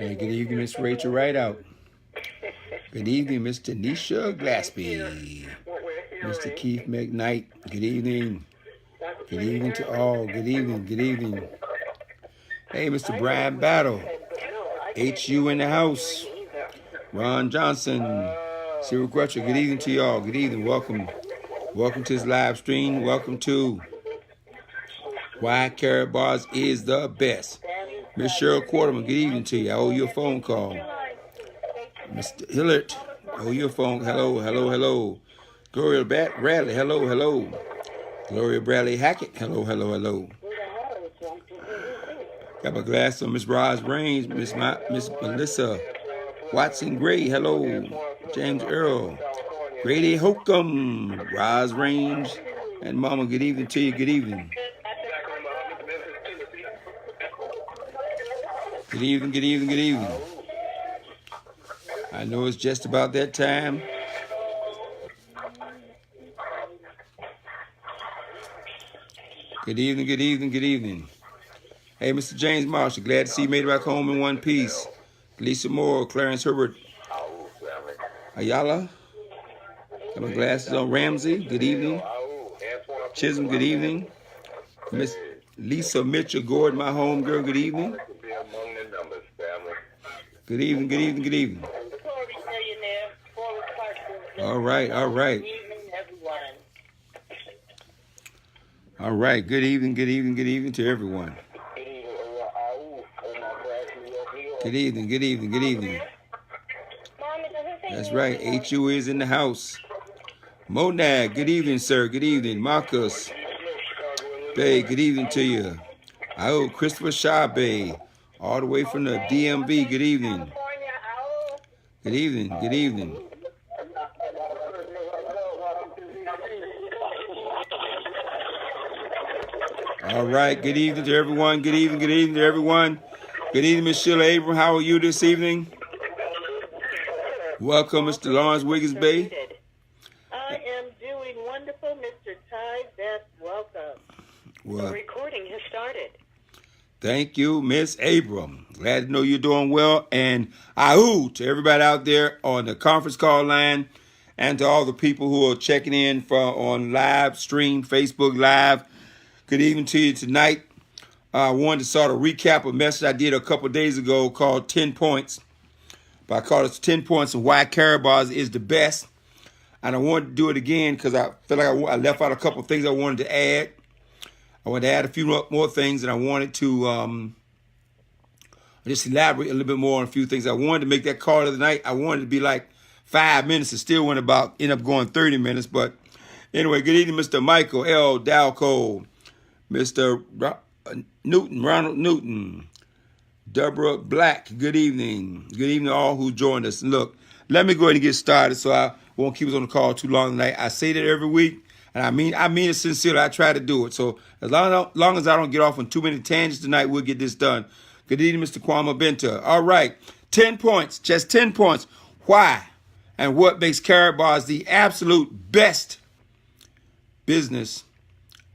Hey, good evening, Miss Rachel Rideout. Good evening, Miss Tanisha Glaspie. Mr. Keith McKnight. Good evening. Good evening to all. Good evening. Good evening. Hey, Mr. Brian Battle. HU in the house. Ron Johnson. Cyril Crutcher. Good evening to y'all. Good evening. Welcome. Welcome to this live stream. Welcome to Why Karatbars is the best. Miss Cheryl Quarterman, good evening to you. I owe you a phone call. Mr. Hillard, I owe you a phone. Hello, hello, hello. Gloria Bradley, hello, hello. Gloria Bradley Hackett, hello, hello, hello. Got my glass on Miss Roz Rains, Miss Melissa Watson Gray, hello. James Earl, Grady Holcomb, Roz Rains, and Mama, good evening to you, good evening. Good evening, good evening, good evening. I know it's just about that time. Good evening, good evening, good evening. Hey, Mr. James Marshall, glad to see you made it back home in one piece. Lisa Moore, Clarence Herbert, Ayala. Got my glasses on. Ramsey, good evening. Chisholm, good evening. Miss Lisa Mitchell Gordon, my home girl, good evening. Good evening, good evening, good evening. All right, all right. All right, good evening, good evening, good evening to everyone. Good evening, good evening, good evening. That's right, HU is in the house. Monad, good evening, sir, good evening. Marcus Bay, good evening to you. I owe Christopher Shaw Bay, all the way from the DMV, good evening. Good evening, good evening. All right, good evening to everyone. Good evening, good evening to everyone. Good evening, Miss Sheila Abram. How are you this evening? Welcome, Mr. Lawrence Wiggins Bay. I am doing wonderful, Mr. Ty. Best welcome. Well, the recording has started. Thank you, Miss Abram. Glad to know you're doing well. And ahoo to everybody out there on the conference call line and to all the people who are checking in on live stream, Facebook Live. Good evening to you tonight. I wanted to sort of recap a message I did a couple of days ago called 10 Points. But I called it 10 Points of Why Karatbars is the best. And I wanted to do it again because I feel like I left out a couple of things I wanted to add. I wanted to add a few more things, and I wanted to just elaborate a little bit more on a few things. I wanted to make that call of the night. I wanted to be like 5 minutes. It still end up going 30 minutes. But anyway, good evening, Mr. Michael L. Dalco, Mr. Ronald Newton, Deborah Black, good evening. Good evening to all who joined us. And look, let me go ahead and get started so I won't keep us on the call too long tonight. I say that every week, and I mean it sincerely. I try to do it. So as long as I don't get off on too many tangents tonight, we'll get this done. Good evening, Mr. Kwame Benta. All right, 10 points, just 10 points. Why and what makes Karatbars the absolute best business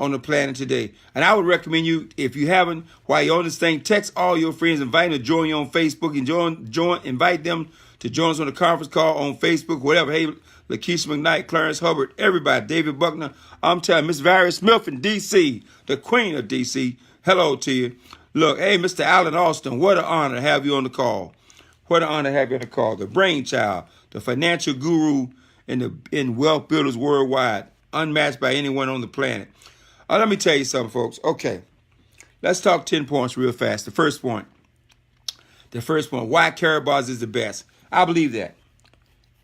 on the planet today? And I would recommend you, if you haven't, while you're on this thing, text all your friends, invite them to join you on Facebook, and invite them to join us on the conference call on Facebook, whatever. Hey, Lakeisha McKnight, Clarence Hubbard, everybody, David Buckner. I'm telling Miss Valerie Smith in D.C., the queen of D.C., hello to you. Look, hey, Mr. Allen Austin, what an honor to have you on the call. What an honor to have you on the call. The brainchild, the financial guru in wealth builders worldwide, unmatched by anyone on the planet. Let me tell you something, folks. Okay, let's talk 10 points real fast. The first point, why Karatbars is the best. I believe that.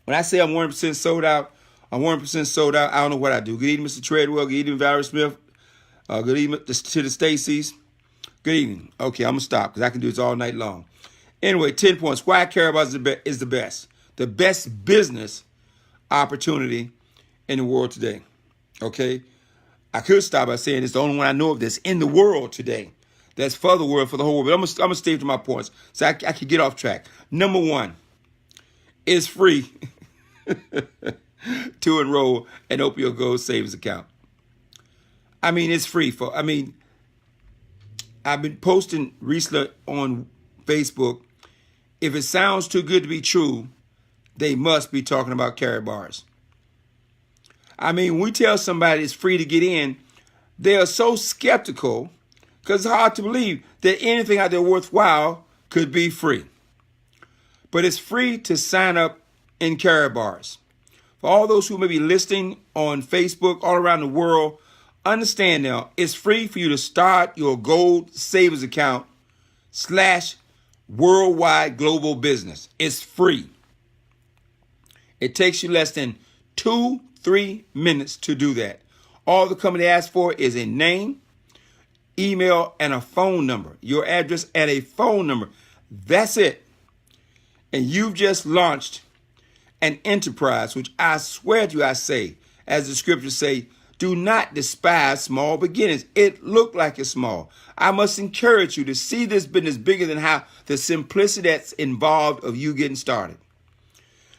When I say I'm 100% sold out, I'm 100% sold out. I don't know what I do. Good evening, Mr. Treadwell. Good evening, Valerie Smith. Good evening to the Stacys. Good evening. Okay, I'm going to stop because I can do this all night long. Anyway, 10 points. Why Karatbars is the best. The best business opportunity in the world today. Okay? I could stop by saying it's the only one I know of that's in the world today. That's for the world, for the whole world. But I'm going to stay to my points so I can get off track. Number one, it's free to enroll an Opio Gold savings account. I mean, it's free. I've been posting recently on Facebook. if it sounds too good to be true, they must be talking about Karatbars. I mean, when we tell somebody it's free to get in, they are so skeptical because it's hard to believe that anything out there worthwhile could be free. But it's free to sign up in Karatbars. For all those who may be listening on Facebook all around the world, understand now, it's free for you to start your gold savings account / worldwide global business. It's free. It takes you less than 2-3 minutes to do that. All the company asks for is a name, email, and a phone number. Your address and a phone number. That's it. And you've just launched an enterprise, which I swear to you, I say, as the scriptures say, do not despise small beginnings. It looked like it's small. I must encourage you to see this business bigger than how the simplicity that's involved of you getting started.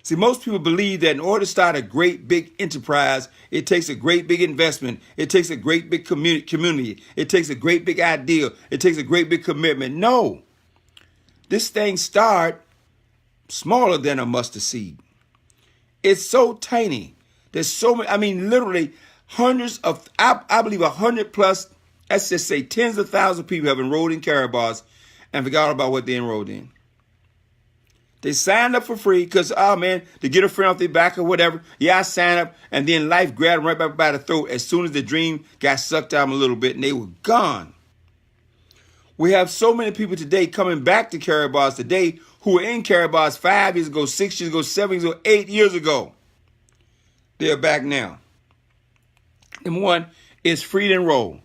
See, most people believe that in order to start a great big enterprise, it takes a great big investment. It takes a great big community. It takes a great big ideal. It takes a great big commitment. No, this thing started smaller than a mustard seed. It's so tiny. There's so many, I mean, literally hundreds of, I believe 100 plus, let's just say tens of thousands of people have enrolled in Karatbars and forgot about what they enrolled in. They signed up for free because, oh man, to get a friend off their back or whatever. Yeah, I signed up, and then life grabbed them right back by the throat as soon as the dream got sucked out of them a little bit and they were gone. We have so many people today coming back to Karatbars today who were in Karatbars 5 years ago, 6 years ago, 7 years ago, 8 years ago. They're back now. Number one, it's free to enroll.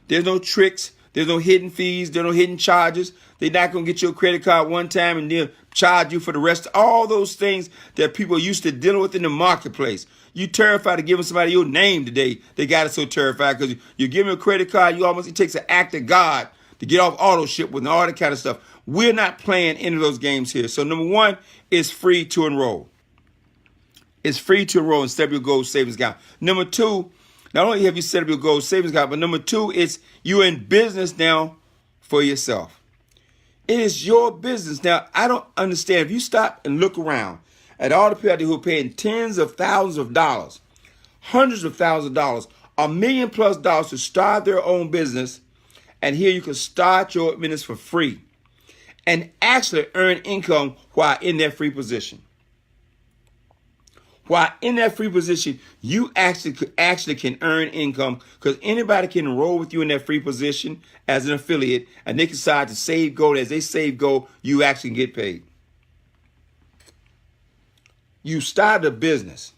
There's no tricks. There's no hidden fees. There's no hidden charges. They're not going to get your credit card one time and then charge you for the rest. All those things that people are used to dealing with in the marketplace. You terrified of giving somebody your name today. They got it so terrified because you give them a credit card. It takes an act of God to get off auto ship with all that kind of stuff. We're not playing any of those games here. So number one, it's free to enroll. It's free to enroll and set up your gold savings account. Number two, not only have you set up your gold savings account, but number two, it's you're in business now for yourself. It is your business. Now, I don't understand. If you stop and look around at all the people out there who are paying tens of thousands of dollars, hundreds of thousands of dollars, $1 million+ to start their own business, and here you can start your business for free and actually earn income while in that free position. While in that free position, you actually can earn income because anybody can enroll with you in that free position as an affiliate, and they can decide to save gold. As they save gold, you actually can get paid. You start a business.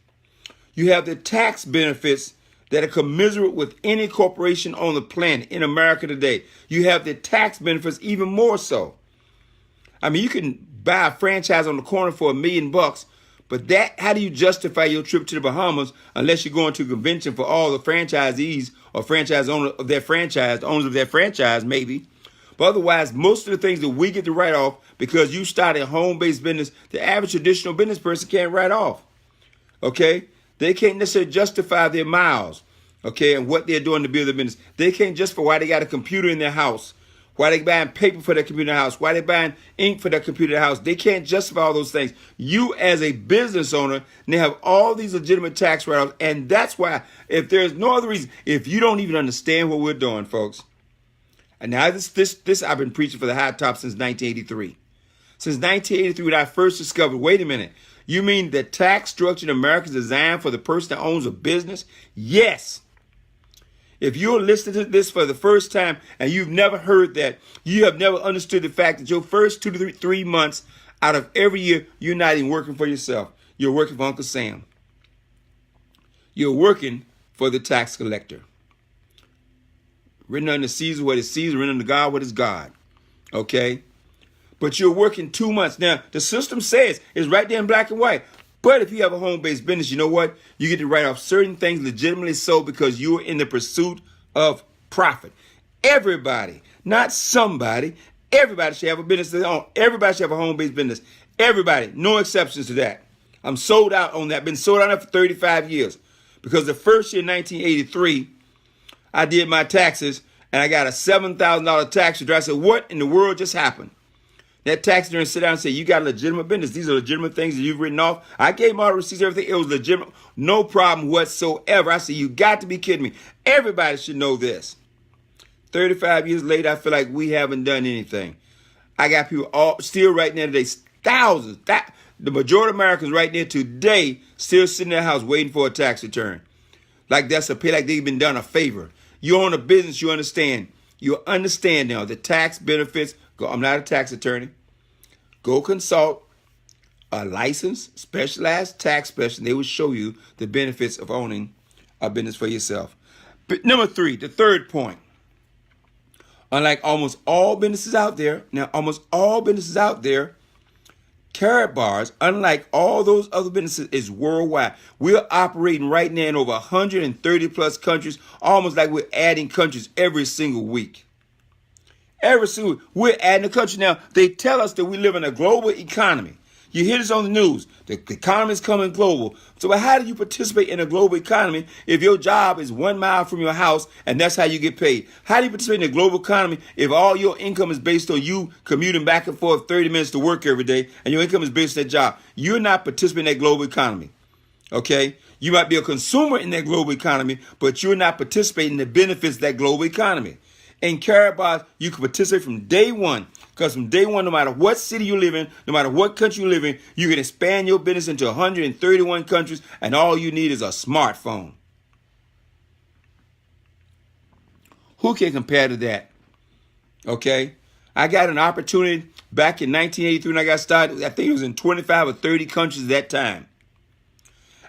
You have the tax benefits that are commensurate with any corporation on the planet in America today. You have the tax benefits even more so. I mean, you can buy a franchise on the corner for $1 million. But how do you justify your trip to the Bahamas unless you're going to a convention for all the franchisees or franchise owners of that franchise, maybe. But otherwise, most of the things that we get to write off because you started a home-based business, the average traditional business person can't write off. Okay? They can't necessarily justify their miles, okay, and what they're doing to build their business. They can't justify why they got a computer in their house. Why they buying paper for their computer in the house? Why they buying ink for their computer in the house? They can't justify all those things. You as a business owner, they have all these legitimate tax write-offs. And that's why, if there's no other reason, if you don't even understand what we're doing, folks. And now this I've been preaching for the high top since 1983. Since 1983, when I first discovered, wait a minute, you mean the tax structure in America is designed for the person that owns a business? Yes. If you're listening to this for the first time and you've never heard that, you have never understood the fact that your first 2 to 3 months out of every year, you're not even working for yourself. You're working for Uncle Sam. You're working for the tax collector. Written unto Caesar what is Caesar, written unto God what is God. Okay? But you're working 2 months. Now, the system says it's right there in black and white. But if you have a home-based business, you know what? You get to write off certain things legitimately so because you're in the pursuit of profit. Everybody, not somebody, everybody should have a business of their own. Everybody should have a home-based business. Everybody, no exceptions to that. I'm sold out on that. Been sold out on that for 35 years. Because the first year, 1983, I did my taxes and I got a $7,000 tax return. I said, what in the world just happened? That tax attorney sit down and say, you got a legitimate business. These are legitimate things that you've written off. I gave him all the receipts, everything. It was legitimate. No problem whatsoever. I said, you got to be kidding me. Everybody should know this. 35 years later, I feel like we haven't done anything. I got people all still right now today, thousands. The majority of Americans right now today still sitting in their house waiting for a tax return. Like that's a pay, like they've been done a favor. You own a business, you understand. You understand now the tax benefits. I'm not a tax attorney. Go consult a licensed, specialized tax specialist. They will show you the benefits of owning a business for yourself. But number 3, the third point. Unlike almost all businesses out there, Karatbars, unlike all those other businesses, is worldwide. We're operating right now in over 130 plus countries, almost like we're adding countries every single week. Every single week, we're adding a country. Now, they tell us that we live in a global economy. You hear this on the news. The economy is coming global. So how do you participate in a global economy if your job is 1 mile from your house and that's how you get paid? How do you participate in a global economy if all your income is based on you commuting back and forth 30 minutes to work every day and your income is based on that job? You're not participating in that global economy. Okay? You might be a consumer in that global economy, but you're not participating in the benefits of that global economy. In Karatbars, you can participate from day one. Because from day one, no matter what city you live in, no matter what country you live in, you can expand your business into 131 countries, and all you need is a smartphone. Who can compare to that? Okay? I got an opportunity back in 1983 when I got started. I think it was in 25 or 30 countries at that time.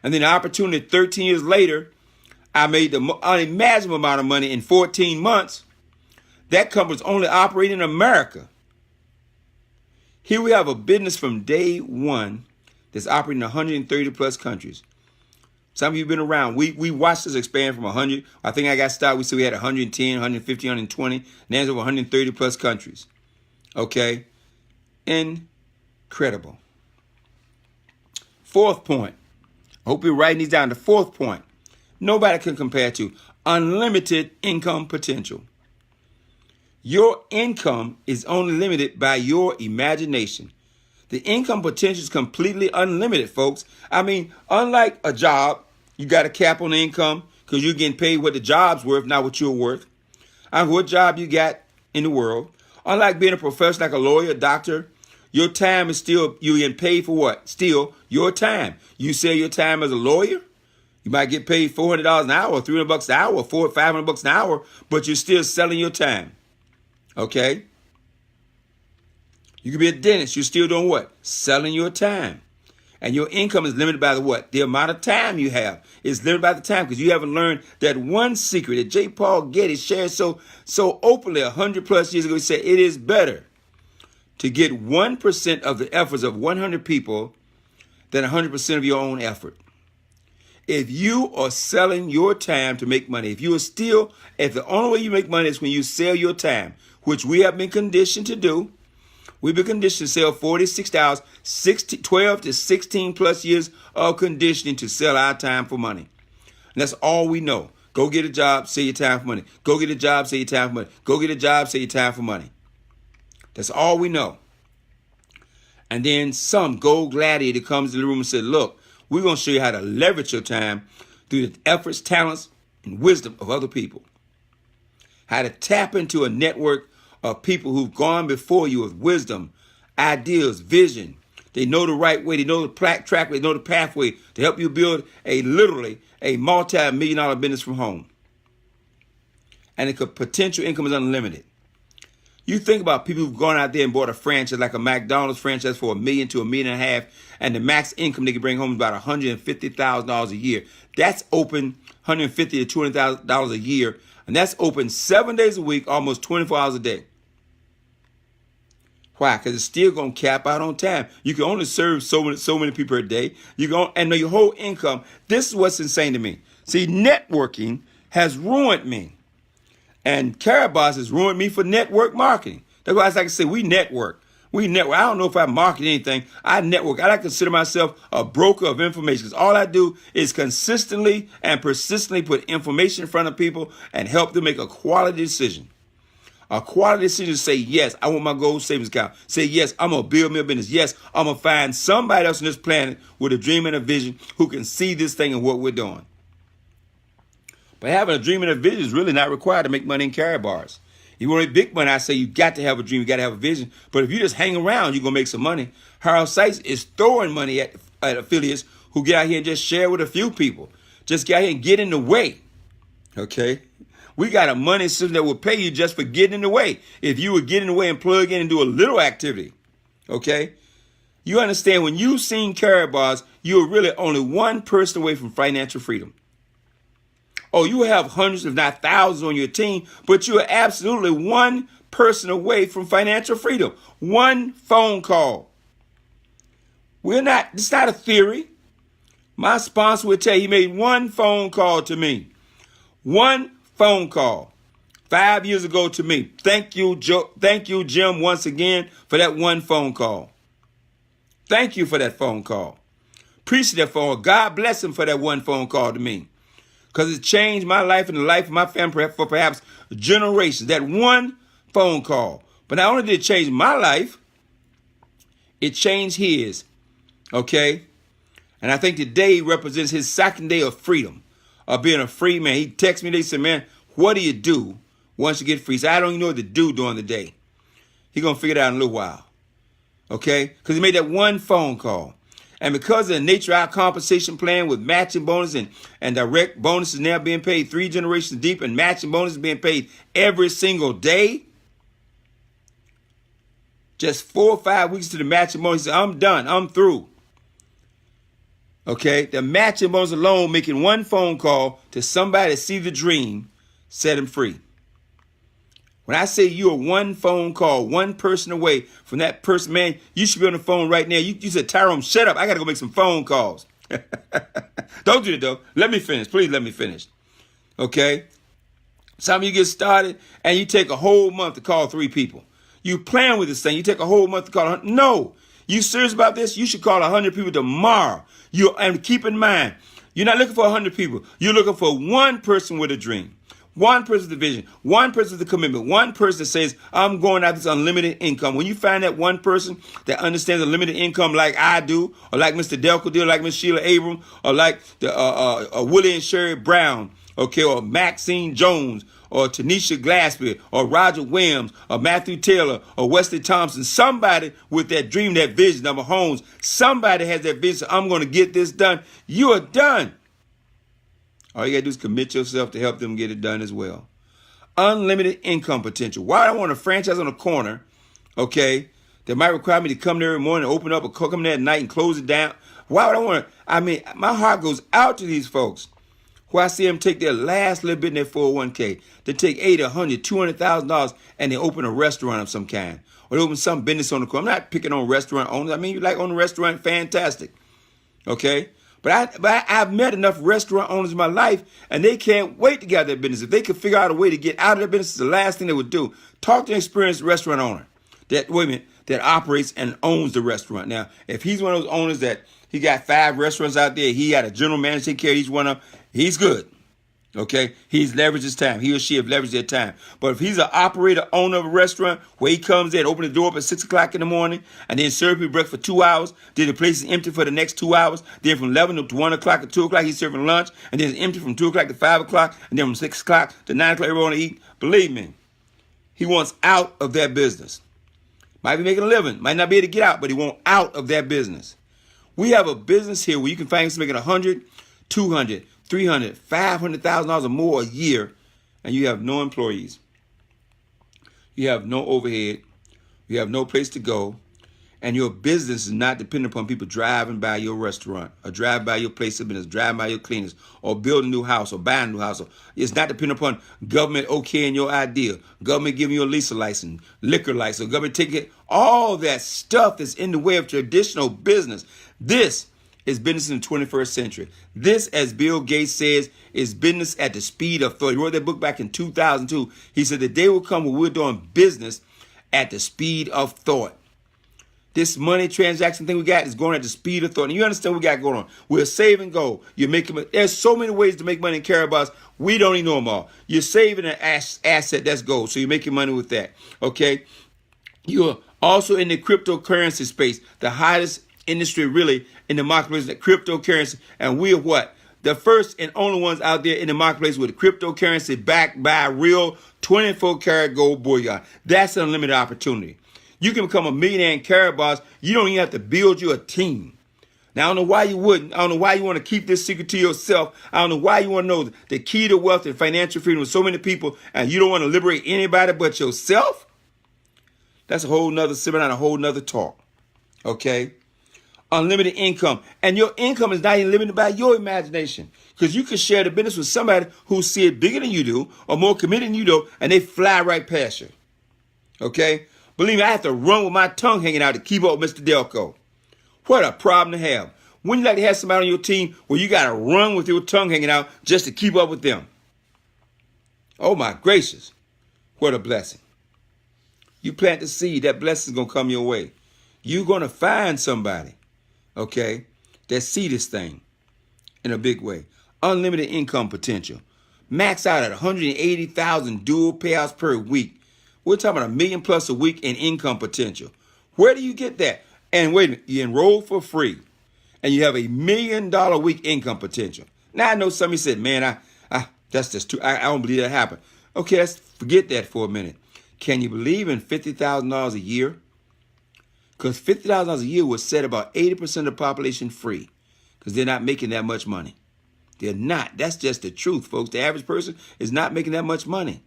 And then the opportunity 13 years later, I made the unimaginable amount of money in 14 months. That company was only operating in America. Here we have a business from day one that's operating in 130 plus countries. Some of you have been around. We watched this expand from 100. I think I got started. We said we had 110, 150, 120. Now it's over 130 plus countries. Okay? Incredible. Fourth point. I hope you're writing these down. The fourth point. Nobody can compare to unlimited income potential. Your income is only limited by your imagination. The income potential is completely unlimited, folks. I mean, unlike a job, you got a cap on the income because you're getting paid what the job's worth, not what you're worth. And what job you got in the world. Unlike being a professional like a lawyer, a doctor, your time is still, you're getting paid for what? Still your time. You sell your time as a lawyer, you might get paid $400 an hour, $300 an hour, $500 an hour, but you're still selling your time. Okay? You could be a dentist. You're still doing what? Selling your time. And your income is limited by the what? The amount of time you have. It's limited by the time because you haven't learned that one secret that J. Paul Getty shared so openly 100 plus years ago. He said it is better to get 1% of the efforts of 100 people than 100% of your own effort. If you are selling your time to make money, if the only way you make money is when you sell your time, which we have been conditioned to do. We've been conditioned to sell 46 hours, 12 to 16 plus years of conditioning to sell our time for money. And that's all we know. Go get a job, sell your time for money. Go get a job, sell your time for money. Go get a job, sell your time for money. That's all we know. And then some gold gladiator comes in the room and says, look, we're going to show you how to leverage your time through the efforts, talents, and wisdom of other people. How to tap into a network of people who've gone before you with wisdom, ideas, vision. They know the right way. They know the track. They know the pathway to help you build literally a multi-million-dollar business from home. And the potential income is unlimited. You think about people who've gone out there and bought a franchise like a McDonald's franchise for $1 million to $1.5 million, and the max income they can bring home is about $150,000 a year. That's open $150,000 to $200,000 a year, and that's open 7 days a week, almost 24 hours a day. Why? Because it's still going to cap out on time. You can only serve so many people a day. And your whole income. This is what's insane to me. See, networking has ruined me. And Karatbars has ruined me for network marketing. That's why I like to say we network. I don't know if I market anything. I network. I like to consider myself a broker of information because all I do is consistently and persistently put information in front of people and help them make a quality decision. A quality decision to say, yes, I want my gold savings account. Say, yes, I'm going to build me a business. Yes, I'm going to find somebody else on this planet with a dream and a vision who can see this thing and what we're doing. But having a dream and a vision is really not required to make money in Karatbars. You want to make big money, I say you got to have a dream, you got to have a vision. But if you just hang around, you're going to make some money. Harold Sykes is throwing money at affiliates who get out here and just share with a few people. Just get out here and get in the way. Okay? We got a money system that will pay you just for getting in the way. If you would get in the way and plug in and do a little activity. Okay? You understand, when you sing Karatbars, you're really only one person away from financial freedom. Oh, you have hundreds, if not thousands on your team, but you are absolutely one person away from financial freedom. One phone call. It's not a theory. My sponsor would tell you he made one phone call to me. One phone call 5 years ago to me. Thank you, Joe. Thank you, Jim, once again for that one phone call. Thank you for that phone call. Appreciate that phone. God bless him for that one phone call to me. Because it changed my life and the life of my family for perhaps generations. That one phone call. But not only did it change my life, it changed his. Okay? And I think today represents his second day of freedom. Of being a free man. He texted me, they said, man, what do you do once you get free? He said, I don't even know what to do during the day. He's going to figure it out in a little while. Okay? Because he made that one phone call. And because of the nature of our compensation plan with matching bonuses and direct bonuses now being paid 3 generations deep and matching bonuses being paid every single day, just 4 or 5 weeks to the matching bonus, he said, I'm done. I'm through. Okay? The matching bonus alone, making one phone call to somebody to see the dream, set him free. When I say you are one phone call, one person away from that person, man, you should be on the phone right now. You said, Tyrone, shut up. I got to go make some phone calls. Don't do that, though. Let me finish. Please let me finish. Okay? Some of you get started and you take a whole month to call 3 people. You plan with this thing. You take a whole month to call 100. No. You serious about this? You should call 100 people tomorrow. And keep in mind, you're not looking for 100 people. You're looking for one person with a dream. One person with a vision, one person with a commitment, one person that says, I'm going after this unlimited income. When you find that one person that understands unlimited income like I do, or like Mr. Delco did, or like Miss Sheila Abram, or like the Willie and Sherry Brown, okay, or Maxine Jones, or Tanisha Glassby, or Roger Williams, or Matthew Taylor, or Wesley Thompson, somebody with that dream, that vision, number Holmes, somebody has that vision, I'm going to get this done. You are done. All you got to do is commit yourself to help them get it done as well. Unlimited income potential. Why do I want a franchise on a corner, okay, that might require me to come there every morning, open up, or come there at night and close it down? Why would I want to? I mean, my heart goes out to these folks who I see them take their last little bit in their 401k. They take $80, $100, $200,000 and they open a restaurant of some kind. Or they open some business on the corner. I'm not picking on restaurant owners. I mean, you like owning a restaurant, fantastic. Okay? But I've met enough restaurant owners in my life, and they can't wait to get out of their business. If they could figure out a way to get out of their business, it's the last thing they would do. Talk to an experienced restaurant owner that operates and owns the restaurant. Now, if he's one of those owners that he got 5 restaurants out there, he got a general manager take care of each one of them, he's good. Okay, he's leveraged his time. He or she have leveraged their time. But if he's an operator, owner of a restaurant where he comes in, open the door up at 6 o'clock in the morning, and then serve people breakfast for 2 hours, then the place is empty for the next 2 hours, then from 11 to 1 o'clock to 2 o'clock, he's serving lunch, and then it's empty from 2 o'clock to 5 o'clock, and then from 6 o'clock to 9 o'clock, everyone to eat. Believe me, he wants out of that business. Might be making a living, might not be able to get out, but he wants out of that business. We have a business here where you can find someone making $100, $200, $300,000, $500,000 or more a year, and you have no employees. You have no overhead. You have no place to go. And your business is not dependent upon people driving by your restaurant or driving by your place of business, driving by your cleaners, or building a new house or buying a new house. It's not dependent upon government okaying your idea, government giving you a lease license, liquor license, government taking it. All that stuff that's in the way of traditional business. This is business in the 21st century. This, as Bill Gates says, is business at the speed of thought. He wrote that book back in 2002. He said the day will come when we're doing business at the speed of thought. This money transaction thing we got is going at the speed of thought. And you understand what we got going on. We're saving gold. You're making. There's so many ways to make money in Karatbars. We don't even know them all. You're saving an asset that's gold, so you're making money with that. Okay. You're also in the cryptocurrency space, the hottest industry really in the marketplace, the cryptocurrency. And we're what? The first and only ones out there in the marketplace with cryptocurrency backed by real 24 karat gold bullion. That's an unlimited opportunity. You can become a millionaire in Karatbars. You don't even have to build you a team. Now, I don't know why you wouldn't. I don't know why you want to keep this secret to yourself. I don't know why you want to know the key to wealth and financial freedom with so many people, and you don't want to liberate anybody but yourself. That's a whole nother seminar, a whole nother talk. Okay? Unlimited income. And your income is not even limited by your imagination. Because you can share the business with somebody who see it bigger than you do or more committed than you do, and they fly right past you. Okay? Believe me, I have to run with my tongue hanging out to keep up with Mr. Delco. What a problem to have. Wouldn't you like to have somebody on your team where you got to run with your tongue hanging out just to keep up with them? Oh my gracious. What a blessing. You plant the seed, that blessing's going to come your way. You're going to find somebody, okay, that see this thing in a big way. Unlimited income potential. Max out at 180,000 dual payouts per week. We're talking about $1 million plus a week in income potential. Where do you get that? And wait a minute, you enroll for free, and you have $1 million a week income potential. Now I know somebody said, "Man, that's just too. I don't believe that happened." Okay, let's forget that for a minute. Can you believe in $50,000 a year? Because $50,000 a year would set about 80% of the population free, because they're not making that much money. They're not. That's just the truth, folks. The average person is not making that much money,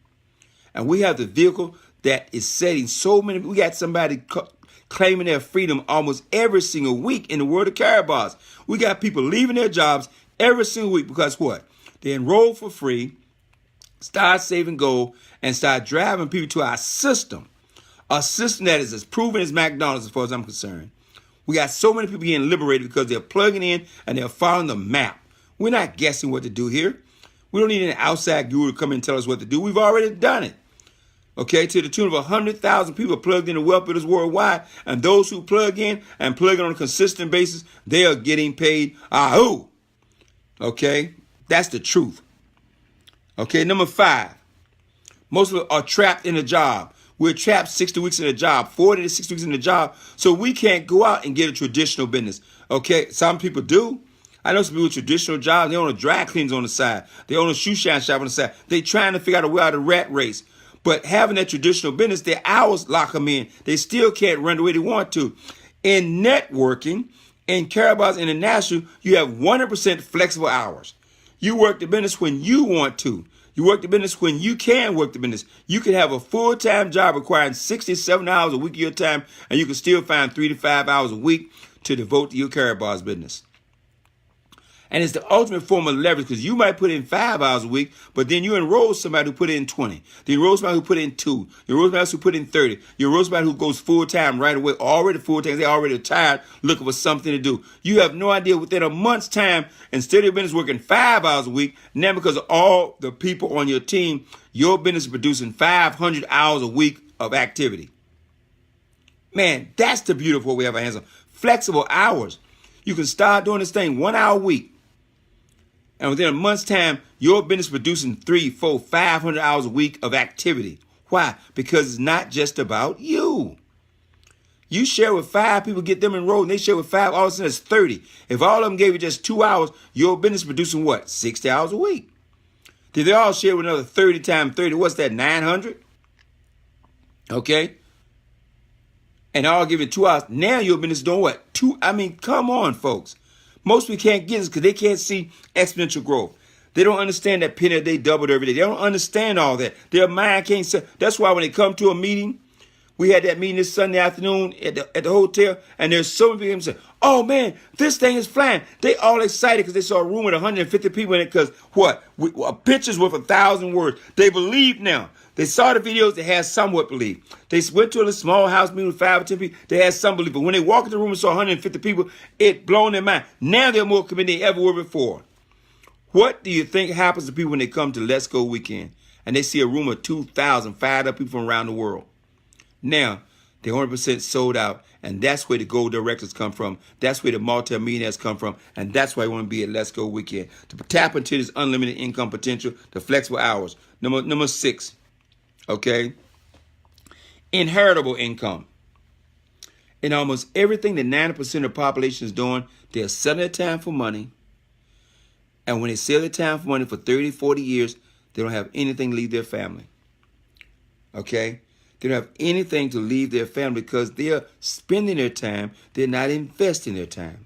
and we have the vehicle that is setting so many. We got somebody claiming their freedom almost every single week in the world of Karatbars. We got people leaving their jobs every single week because what? They enroll for free, start saving gold, and start driving people to our system. A system that is as proven as McDonald's as far as I'm concerned. We got so many people getting liberated because they're plugging in and they're following the map. We're not guessing what to do here. We don't need an outside guru to come in and tell us what to do. We've already done it. Okay, to the tune of 100,000 people plugged into Wealth Builders worldwide, and those who plug in and plug in on a consistent basis, they are getting paid. Ahoo! Okay, that's the truth. Okay, number 5. Most of us are trapped in a job. We're trapped 60 weeks in a job, 40 to 60 weeks in a job, so we can't go out and get a traditional business. Okay, some people do. I know some people with traditional jobs, they own a dry cleaners on the side. They own a shoe shine shop on the side. They're trying to figure out a way out of the rat race. But having that traditional business, their hours lock them in. They still can't run the way they want to. In networking, in Karatbars International, you have 100% flexible hours. You work the business when you want to. You work the business when you can work the business. You can have a full-time job requiring 67 hours a week of your time, and you can still find 3 to 5 hours a week to devote to your Karatbars business. And it's the ultimate form of leverage because you might put in 5 hours a week, but then you enroll somebody who put in 20. Then you enroll somebody who put in 2. You enroll somebody else who put in 30. You enroll somebody who goes full-time right away, already full-time. They're already tired, looking for something to do. You have no idea within a month's time, instead of your business working 5 hours a week, now because of all the people on your team, your business is producing 500 hours a week of activity. Man, that's the beautiful way we have our hands on. Flexible hours. You can start doing this thing 1 hour a week. And within a month's time, your business is producing 300, 400, 500 hours a week of activity. Why? Because it's not just about you. You share with 5 people, get them enrolled, and they share with 5, all of a sudden it's 30. If all of them gave you just 2 hours, your business is producing what? 60 hours a week. Did they all share with another 30 times 30? What's that, 900? Okay? And all give it 2 hours. Now your business is doing what? Come on, folks. Most people can't get this because they can't see exponential growth. They don't understand that penny a day doubled every day. They don't understand all that. Their mind can't say. That's why when they come to a meeting, we had that meeting this Sunday afternoon at the hotel, and there's so many people saying, "Oh man, this thing is flying." They all excited because they saw a room with 150 people in it. Because what? A picture's worth 1,000 words. They believe now. They saw the videos. They had somewhat belief. They went to a small house meeting with 5 or 10 people. They had some belief. But when they walked in the room and saw 150 people, it blown their mind. Now they're more committed than they ever were before. What do you think happens to people when they come to Let's Go Weekend and they see a room of 2,000 fired up people from around the world? Now, They're 100% sold out. And that's where the gold directors come from. That's where the multi-millionaires come from. And that's why I want to be at Let's Go Weekend. To tap into this unlimited income potential, the flexible hours. Number 6, okay? Inheritable income. In almost everything that 90% of the population is doing, they're selling their time for money. And when they sell their time for money for 30, 40 years, they don't have anything to leave their family. Okay? They don't have anything to leave their family because they're spending their time. They're not investing their time.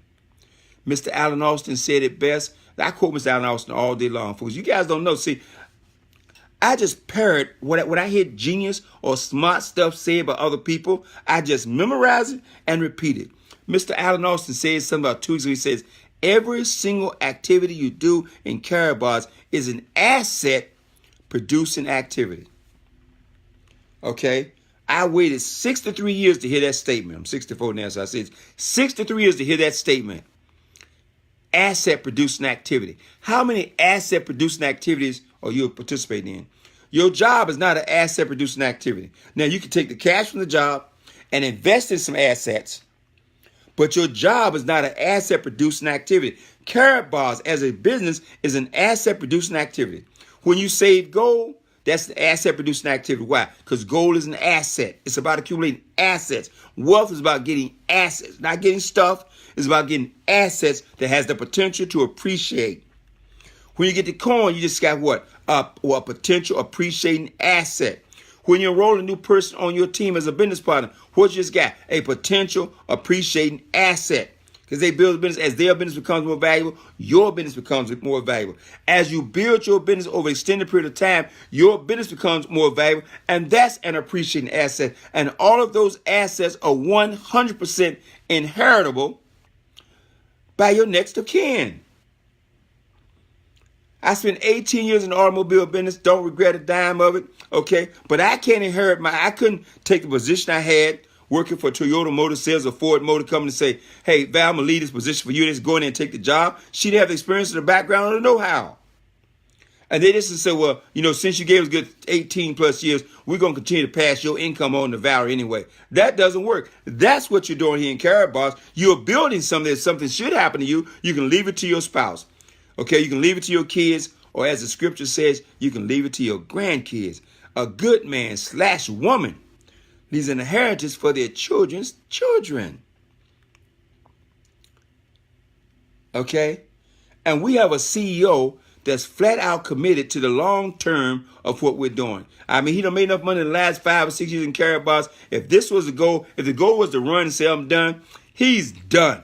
Mr. Allen Austin said it best. I quote Mr. Allen Austin all day long, folks. You guys don't know. See, I just parrot when I hear genius or smart stuff said by other people. I just memorize it and repeat it. Mr. Allen Austin says something about 2 weeks ago. He says, every single activity you do in Karatbars is an asset producing activity. Okay? I waited 63 years to hear that statement. I'm 64 now, so I said 63 years to hear that statement. Asset producing activity. How many asset producing activities are you participating in? Your job is not an asset producing activity. Now, you can take the cash from the job and invest in some assets, but your job is not an asset producing activity. Karatbars as a business is an asset producing activity. When you save gold, that's the asset producing activity. Why? Because gold is an asset. It's about accumulating assets. Wealth is about getting assets, not getting stuff. It's about getting assets that has the potential to appreciate. When you get the coin, you just got what? A potential appreciating asset. When you enroll a new person on your team as a business partner, what you just got? A potential appreciating asset. Because they build a business, as their business becomes more valuable, your business becomes more valuable. As you build your business over an extended period of time, your business becomes more valuable, and that's an appreciating asset. And all of those assets are 100% inheritable by your next of kin. I spent 18 years in the automobile business, don't regret a dime of it, okay? But I can't I couldn't take the position I had working for Toyota Motor Sales or Ford Motor Company and say, hey, Val, I'm going to lead this position for you. Just go in there and take the job. She didn't have the experience in the background or the know-how. And they just said, well, since you gave us good 18 plus years, we're going to continue to pass your income on to Valerie anyway. That doesn't work. That's what you're doing here in Karatbars. You're building something that something should happen to you. You can leave it to your spouse. Okay, you can leave it to your kids, or as the scripture says, you can leave it to your grandkids. A good man / woman leaves an inheritance for their children's children. Okay? And we have a CEO that's flat out committed to the long term of what we're doing. I mean, he done made enough money in the last 5 or 6 years in Karatbars. If this was the goal, if the goal was to run and say, I'm done, he's done.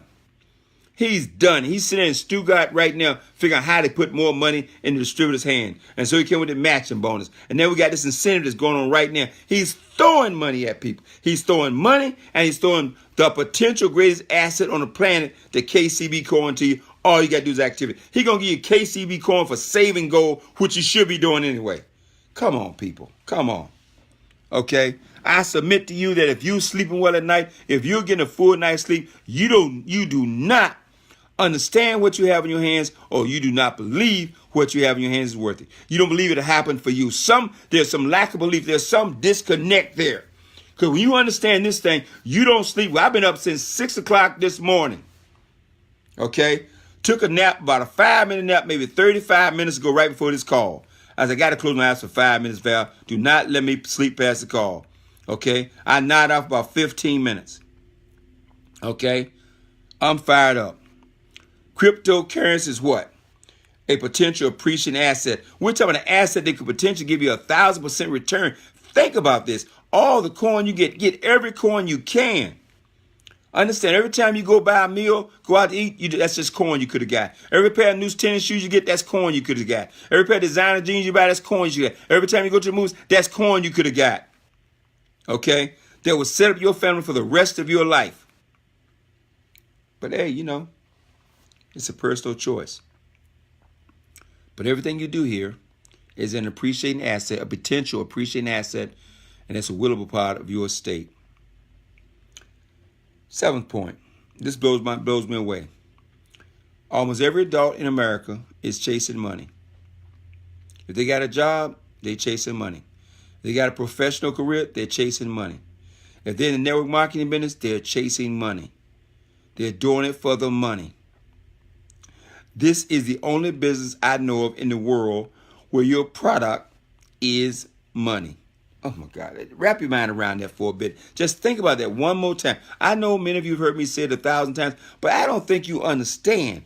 He's done. He's sitting in Stuttgart right now figuring out how to put more money in the distributor's hand. And so he came with the matching bonus. And then we got this incentive that's going on right now. He's throwing money at people. He's throwing money, and he's throwing the potential greatest asset on the planet, the KCB coin, to you. All you got to do is activity. He's going to give you a KCB coin for saving gold, which you should be doing anyway. Come on, people. Come on. Okay? I submit to you that if you're sleeping well at night, if you're getting a full night's sleep, you do not understand what you have in your hands, or you do not believe what you have in your hands is worth it. You don't believe it'll happen for you. There's some lack of belief. There's some disconnect there. Because when you understand this thing, you don't sleep. Well, I've been up since 6 o'clock this morning. Okay? Took a nap, about a 5-minute nap, maybe 35 minutes ago, right before this call. I said, I got to close my eyes for 5 minutes, Val. Do not let me sleep past the call. Okay? I nodded off about 15 minutes. Okay? I'm fired up. Cryptocurrency is what? A potential appreciating asset. We're talking about an asset that could potentially give you 1,000% return. Think about this. All the coin you get every coin you can. Understand, every time you go buy a meal, go out to eat, that's just coin you could have got. Every pair of new tennis shoes you get, that's coin you could have got. Every pair of designer jeans you buy, that's coin you got. Every time you go to the movies, that's coin you could have got. Okay? That will set up your family for the rest of your life. But hey, it's a personal choice. But everything you do here is an appreciating asset, a potential appreciating asset, and it's a willable part of your estate. 7th point. This blows me away. Almost every adult in America is chasing money. If they got a job, they're chasing money. If they got a professional career, they're chasing money. If they're in the network marketing business, they're chasing money. They're doing it for the money. This is the only business I know of in the world where your product is money. Oh my God. Wrap your mind around that for a bit. Just think about that one more time. I know many of you have heard me say it 1,000 times, but I don't think you understand.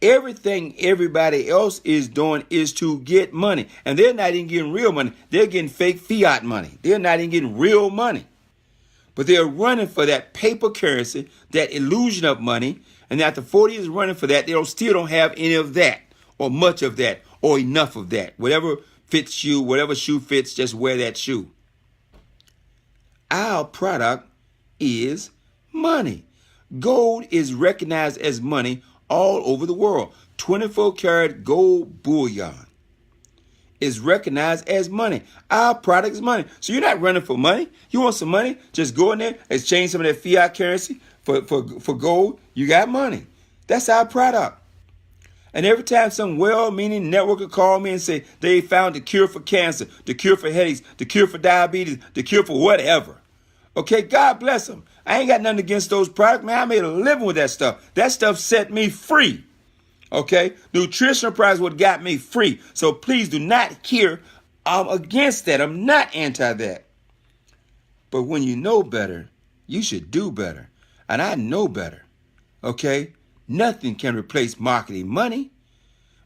Everything everybody else is doing is to get money. And they're not even getting real money. They're getting fake fiat money. They're not even getting real money. But they're running for that paper currency, that illusion of money. And after 40 years running for that, they still don't have any of that, or much of that, or enough of that. Whatever fits you, whatever shoe fits, just wear that shoe. Our product is money. Gold is recognized as money all over the world. 24-karat gold bullion is recognized as money. Our product is money. So you're not running for money. You want some money? Just go in there, exchange some of that fiat currency for gold. You got money. That's our product. And every time some well-meaning networker call me and say they found the cure for cancer, the cure for headaches, the cure for diabetes, the cure for whatever. Okay, God bless them. I ain't got nothing against those products, man. I made a living with that stuff. That stuff set me free. Okay, nutritional products would got me free. So please do not hear I'm against that. I'm not anti that. But when you know better, you should do better. And I know better. Okay, nothing can replace marketing. Money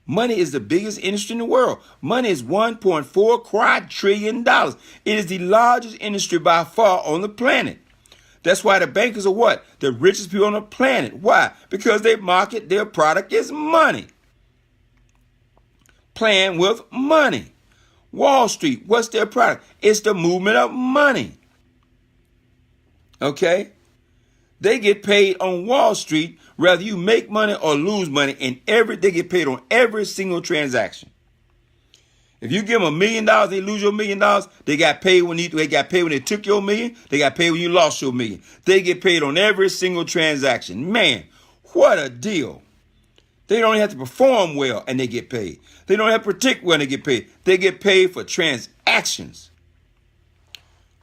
is the biggest industry in the world. Money is $1.4 quadrillion. It is the largest industry by far on the planet. That's why the bankers are what? The richest people on the planet. Why? Because they market their product as money. Playing with money. Wall Street, what's their product? It's the movement of money. Okay? They get paid on Wall Street, whether you make money or lose money, and they get paid on every single transaction. If you give them $1 million, they lose your $1 million. They got paid when they took your $1 million. They got paid when you lost your $1 million. They get paid on every single transaction. Man, what a deal. They don't have to perform well and they get paid. They don't have to predict well and they get paid. They get paid for transactions.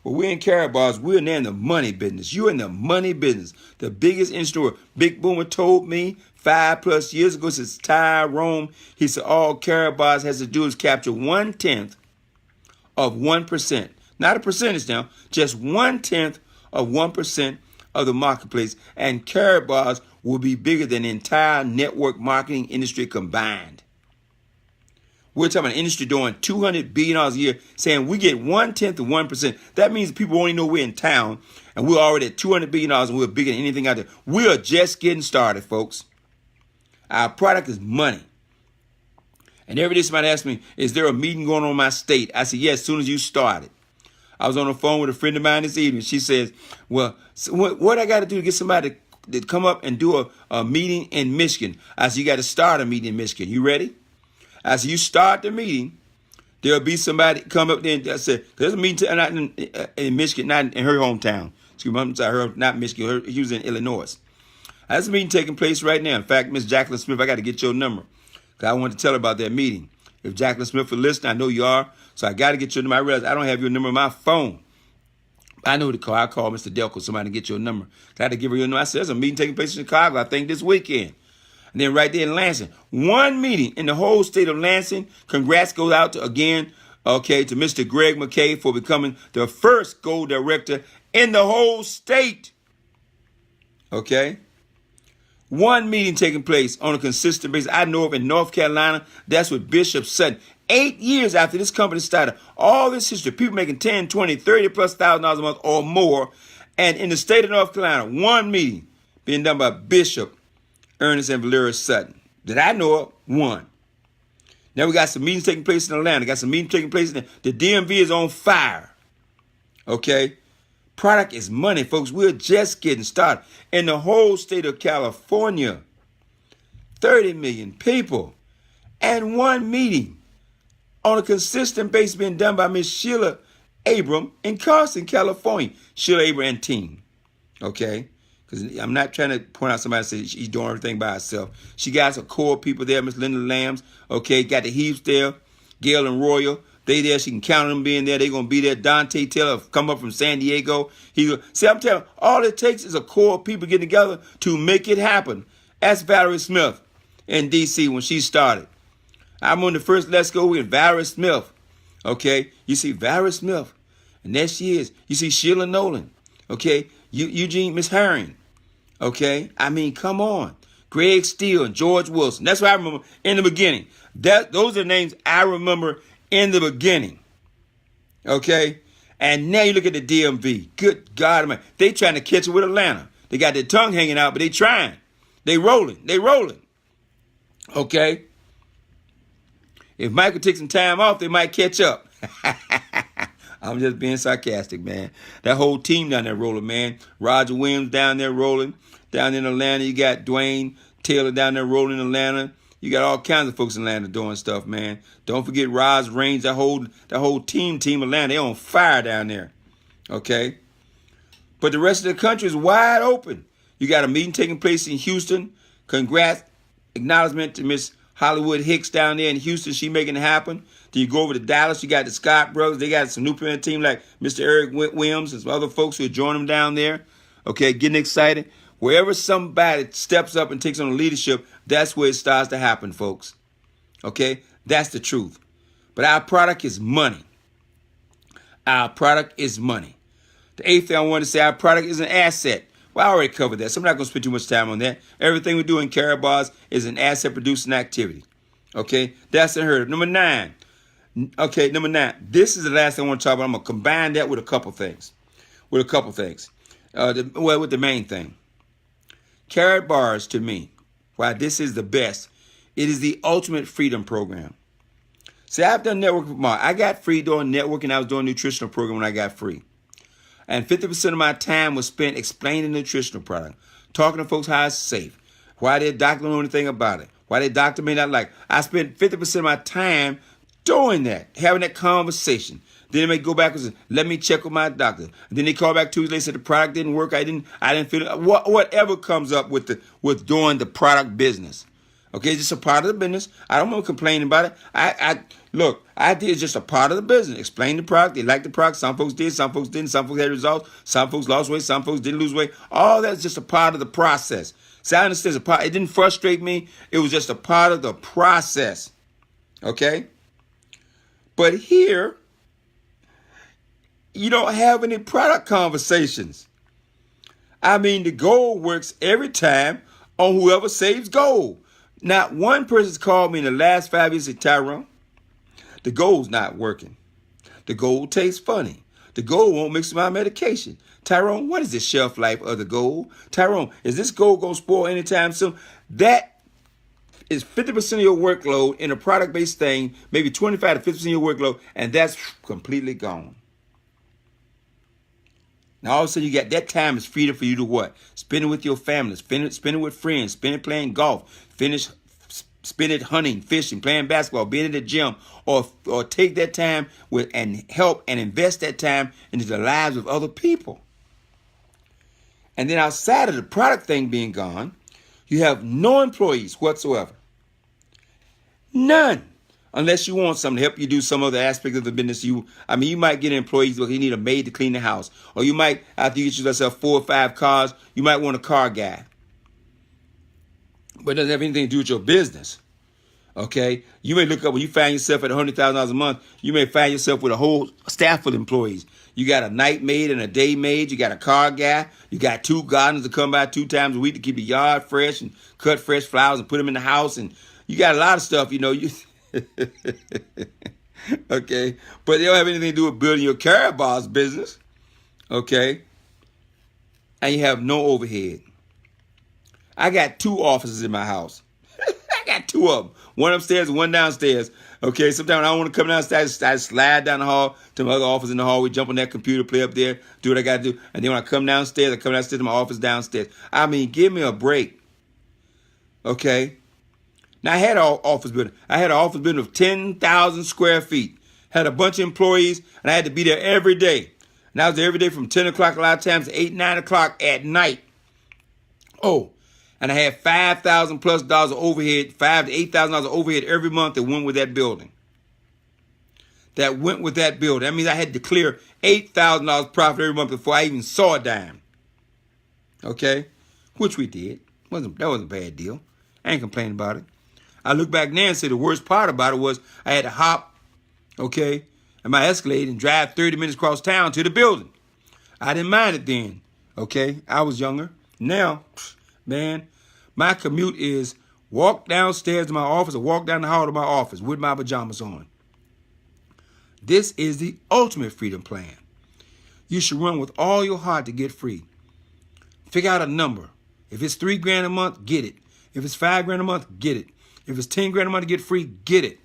But we're in Karatbars. We're in the money business. You're in the money business. The biggest in-store. Big Boomer told me 5+ years ago, since Tyrone, he said all Karatbars has to do is capture 1/10 of 1%. Not a percentage now, just 1/10 of 1% of the marketplace. And Karatbars will be bigger than the entire network marketing industry combined. We're talking about an industry doing $200 billion a year, saying we get 1/10 of 1%. That means people only know we're in town, and we're already at $200 billion, and we're bigger than anything out there. We are just getting started, folks. Our product is money. And every day somebody asks me, is there a meeting going on in my state? I said, yes, as soon as you started. I was on the phone with a friend of mine this evening. She says, well, so what I got to do to get somebody to come up and do a meeting in Michigan? I said, you got to start a meeting in Michigan. You ready? I said, you start the meeting, there'll be somebody come up there and I said, there's a meeting not in Michigan, not in her hometown. Excuse me, I'm sorry, not Michigan. She was in Illinois. There's a meeting taking place right now. In fact, Miss Jacqueline Smith, I got to get your number because I want to tell her about that meeting. If Jacqueline Smith will listen, I know you are, so I got to get your number. I realize I don't have your number on my phone. I know who to call. I call Mr. Delco, somebody to get your number. I had to give her your number. I said, there's a meeting taking place in Chicago, I think this weekend. And then right there in Lansing, one meeting in the whole state of Lansing. Congrats goes out to Mr. Greg McKay for becoming the first gold director in the whole state. Okay. One meeting taking place on a consistent basis. I know of in North Carolina, that's with Bishop Sutton. 8 years after this company started, all this history, people making 10, 20, 30 plus $1,000 a month or more. And in the state of North Carolina, one meeting being done by Bishop Ernest and Valeria Sutton that I know of, one. Now we got some meetings taking place in Atlanta. Got some meetings taking place in the DMV is on fire. Okay. Product is money, folks. We're just getting started. In the whole state of California, 30 million people and one meeting on a consistent basis being done by Miss Sheila Abram in Carson, California. Sheila Abram and team. Okay. Because I'm not trying to point out somebody say she's doing everything by herself. She got some core people there, Miss Linda Lambs. Okay. Got the Heaps there, Gail and Royal. They there. She can count on them being there. They're going to be there. Dante Taylor come up from San Diego. See, I'm telling you, all it takes is a core of people getting together to make it happen. Ask Valerie Smith in D.C. when she started. I'm on the first Let's Go with Valerie Smith. Okay, you see Valerie Smith, and there she is. You see Sheila Nolan. Okay, Eugene Miss Herring. Okay, I mean, come on. Greg Steele and George Wilson. That's what I remember in the beginning. Those are the names I remember in the beginning. Okay, and now you look at the DMV. Good God, man, they trying to catch it with Atlanta. They got their tongue hanging out, but they trying. They rolling. They rolling. Okay. If Michael takes some time off, they might catch up. I'm just being sarcastic, man. That whole team down there rolling, man. Roger Williams down there rolling. Down in Atlanta, you got Dwayne Taylor down there rolling in Atlanta. You got all kinds of folks in Atlanta doing stuff, man. Don't forget Roz Reigns, that whole team Atlanta. They on fire down there. Okay? But the rest of the country is wide open. You got a meeting taking place in Houston. Congrats. Acknowledgement to Miss Hollywood Hicks down there in Houston. She making it happen. Then you go over to Dallas. You got the Scott brothers. They got some new parent team like Mr. Eric Williams and some other folks who are joining them down there. Okay, getting excited. Wherever somebody steps up and takes on leadership, that's where it starts to happen, folks. Okay, that's the truth. But our product is money. Our product is money. The eighth thing I want to say, our product is an asset. Well, I already covered that, so I'm not going to spend too much time on that. Everything we do in Karatbars is an asset-producing activity. Okay, that's unheard of. Number 9. Okay, number 9. This is the last thing I want to talk about. I'm going to combine that with a couple things. With the main thing. Karatbars, to me, why this is the best, it is the ultimate freedom program. See, I've done networking. I got free doing networking. I was doing a nutritional program when I got free. And 50% of my time was spent explaining the nutritional product, talking to folks how it's safe, why their doctor don't know anything about it, why their doctor may not like it. I spent 50% of my time doing that, having that conversation. Then they may go back and say, let me check with my doctor. And then they call back 2 weeks later, said the product didn't work. I didn't feel it. Whatever comes up with doing the product business. Okay, it's just a part of the business. I don't want to complain about it. Look, I did just a part of the business. Explain the product. They liked the product. Some folks did, some folks didn't. Some folks had results. Some folks lost weight. Some folks didn't lose weight. All that's just a part of the process. So I understand it didn't frustrate me. It was just a part of the process. Okay? But here, you don't have any product conversations. I mean, the goal works every time on whoever saves gold. Not one person's called me in the last 5 years and said, Tyrone, the gold's not working. The gold tastes funny. The gold won't mix with my medication. Tyrone, what is the shelf life of the gold? Tyrone, is this gold going to spoil anytime soon? That is 50% of your workload in a product-based thing, maybe 25 to 50% of your workload, and that's completely gone. Now, all of a sudden, you got that time is freedom for you to what? Spend it with your family, spend it with friends, spend it playing golf, spend it hunting, fishing, playing basketball, being in the gym, or take that time and help and invest that time into the lives of other people. And then outside of the product thing being gone, you have no employees whatsoever. None. Unless you want something to help you do some other aspect of the business. You might get employees, but you need a maid to clean the house. Or you might, after you get yourself 4 or 5 cars, you might want a car guy. But it doesn't have anything to do with your business. Okay? You may look up, when you find yourself at $100,000 a month, you may find yourself with a whole staff of employees. You got a night maid and a day maid. You got a car guy. You got 2 gardeners to come by 2 times a week to keep the yard fresh and cut fresh flowers and put them in the house. And you got a lot of stuff, Okay, but they don't have anything to do with building your Karatbars business. Okay, and you have no overhead. I got 2 offices in my house. I got 2 of them, one upstairs and one downstairs. Okay, sometimes when I don't want to come downstairs, I slide down the hall to my other office in the hallway, jump on that computer, play up there, do what I got to do, and then when I come downstairs to my office downstairs. I mean, give me a break. Okay. Now, I had an office building. I had an office building of 10,000 square feet. Had a bunch of employees, and I had to be there every day. And I was there every day from 10 o'clock a lot of times to 8, 9 o'clock at night. Oh, and I had $5,000 plus of overhead, $5,000 to $8,000 of overhead every month that went with that building. that went with that building. That means I had to clear $8,000 profit every month before I even saw a dime. Okay? Which we did. That wasn't a bad deal. I ain't complaining about it. I look back now and say the worst part about it was I had to hop, okay, and my Escalade and drive 30 minutes across town to the building. I didn't mind it then, okay? I was younger. Now, man, my commute is walk downstairs to my office or walk down the hall to my office with my pajamas on. This is the ultimate freedom plan. You should run with all your heart to get free. Figure out a number. If it's $3,000 a month, get it. If it's $5,000 a month, get it. If it's $10,000 a month to get free, get it.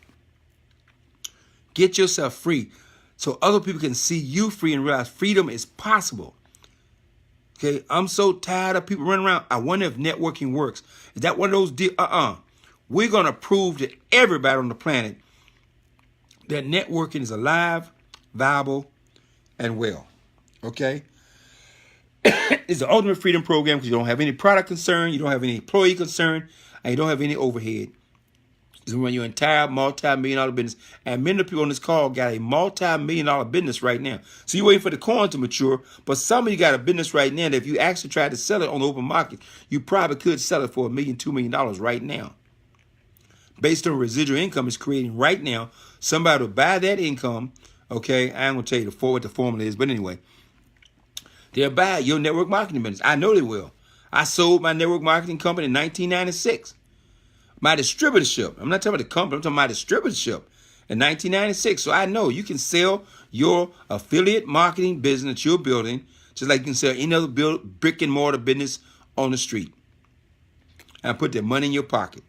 Get yourself free so other people can see you free and realize freedom is possible. Okay, I'm so tired of people running around. I wonder if networking works. Is that one of those deals? We're going to prove to everybody on the planet that networking is alive, viable, and well. Okay? It's the ultimate freedom program because you don't have any product concern, you don't have any employee concern, and you don't have any overhead. You run your entire multi-million-dollar business. And many of the people on this call got a multi-million-dollar business right now. So you're waiting for the coin to mature, but some of you got a business right now that if you actually tried to sell it on the open market, you probably could sell it for $1 million, $2 million right now. Based on residual income it's creating right now, somebody will buy that income, okay? I ain't going to tell you what the formula is, but anyway. They'll buy your network marketing business. I know they will. I sold my network marketing company in 1996. My distributorship. I'm not talking about the company. I'm talking about my distributorship in 1996. So I know you can sell your affiliate marketing business that you're building just like you can sell any other brick and mortar business on the street. And put that money in your pocket.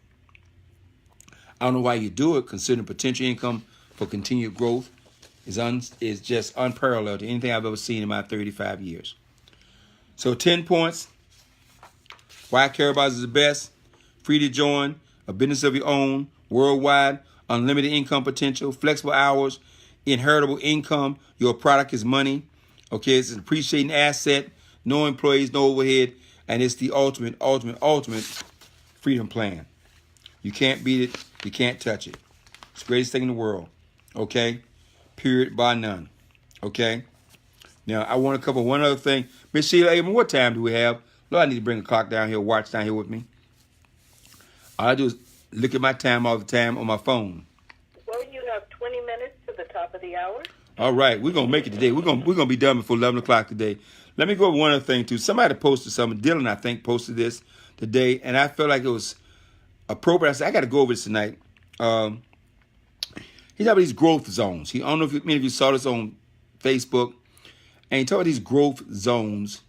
I don't know why you do it, considering potential income for continued growth is just unparalleled to anything I've ever seen in my 35 years. So 10 points. Why Karatbars is the best. Free to join. A business of your own. Worldwide. Unlimited income potential. Flexible hours. Inheritable income. Your product is money. Okay, it's an appreciating asset. No employees, no overhead. And it's the ultimate freedom plan. You can't beat it. You can't touch it. It's the greatest thing in the world. Okay? Period, by none. Okay? Now, I want to cover one other thing. Miss Sheila Abram, what time do we have? Lord, I need to bring a clock down here, watch down here with me. All I do is look at my time all the time on my phone. Well, you have 20 minutes to the top of the hour. All right, we're going to make it today. We're gonna be done before 11 o'clock today. Let me go over one other thing, too. Somebody posted something. Dylan, I think, posted this today, and I felt like it was appropriate. I said, I got to go over this tonight. He's talking about these growth zones. I don't know if many of you saw this on Facebook. And he talked about these growth zones.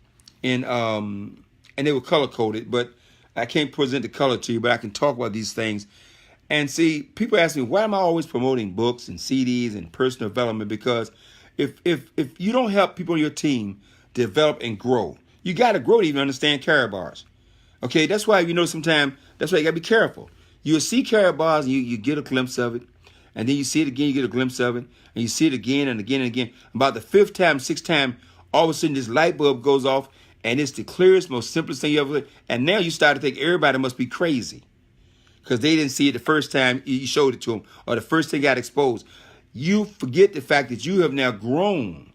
And they were color-coded. But I can't present the color to you. But I can talk about these things. And see, people ask me, why am I always promoting books and CDs and personal development? Because if you don't help people on your team develop and grow, you got to grow to even understand Karatbars. Okay, that's why, sometimes, that's why you got to be careful. You'll see Karatbars and you get a glimpse of it. And then you see it again, you get a glimpse of it. And you see it again and again and again. About the fifth time, sixth time, all of a sudden this light bulb goes off. And it's the clearest, most simplest thing you ever heard. And now you start to think everybody must be crazy. Because they didn't see it the first time you showed it to them. Or the first thing got exposed. You forget the fact that you have now grown.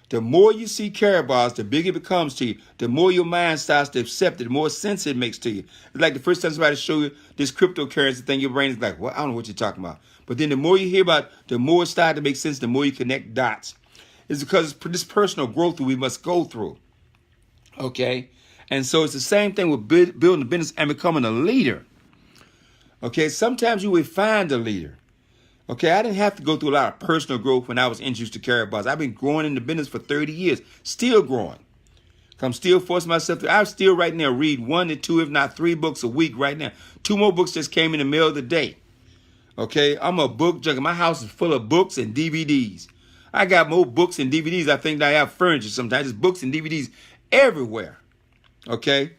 The more you see Karatbars, the bigger it becomes to you. The more your mind starts to accept it, the more sense it makes to you. It's like the first time somebody show you this cryptocurrency thing, your brain is like, well, I don't know what you're talking about. But then the more you hear about it, the more it starts to make sense, the more you connect dots. It's because it's this personal growth that we must go through. Okay? And so it's the same thing with building a business and becoming a leader. Okay? Sometimes you will find a leader. Okay, I didn't have to go through a lot of personal growth when I was introduced to Karatbars. I've been growing in the business for 30 years, still growing. I'm still forcing myself to. I still right now read 1 to 2, if not 3 books a week right now. 2 more books just came in the mail today. Okay, I'm a book junkie. My house is full of books and DVDs. I got more books and DVDs I think than I have furniture sometimes. There's books and DVDs everywhere. Okay?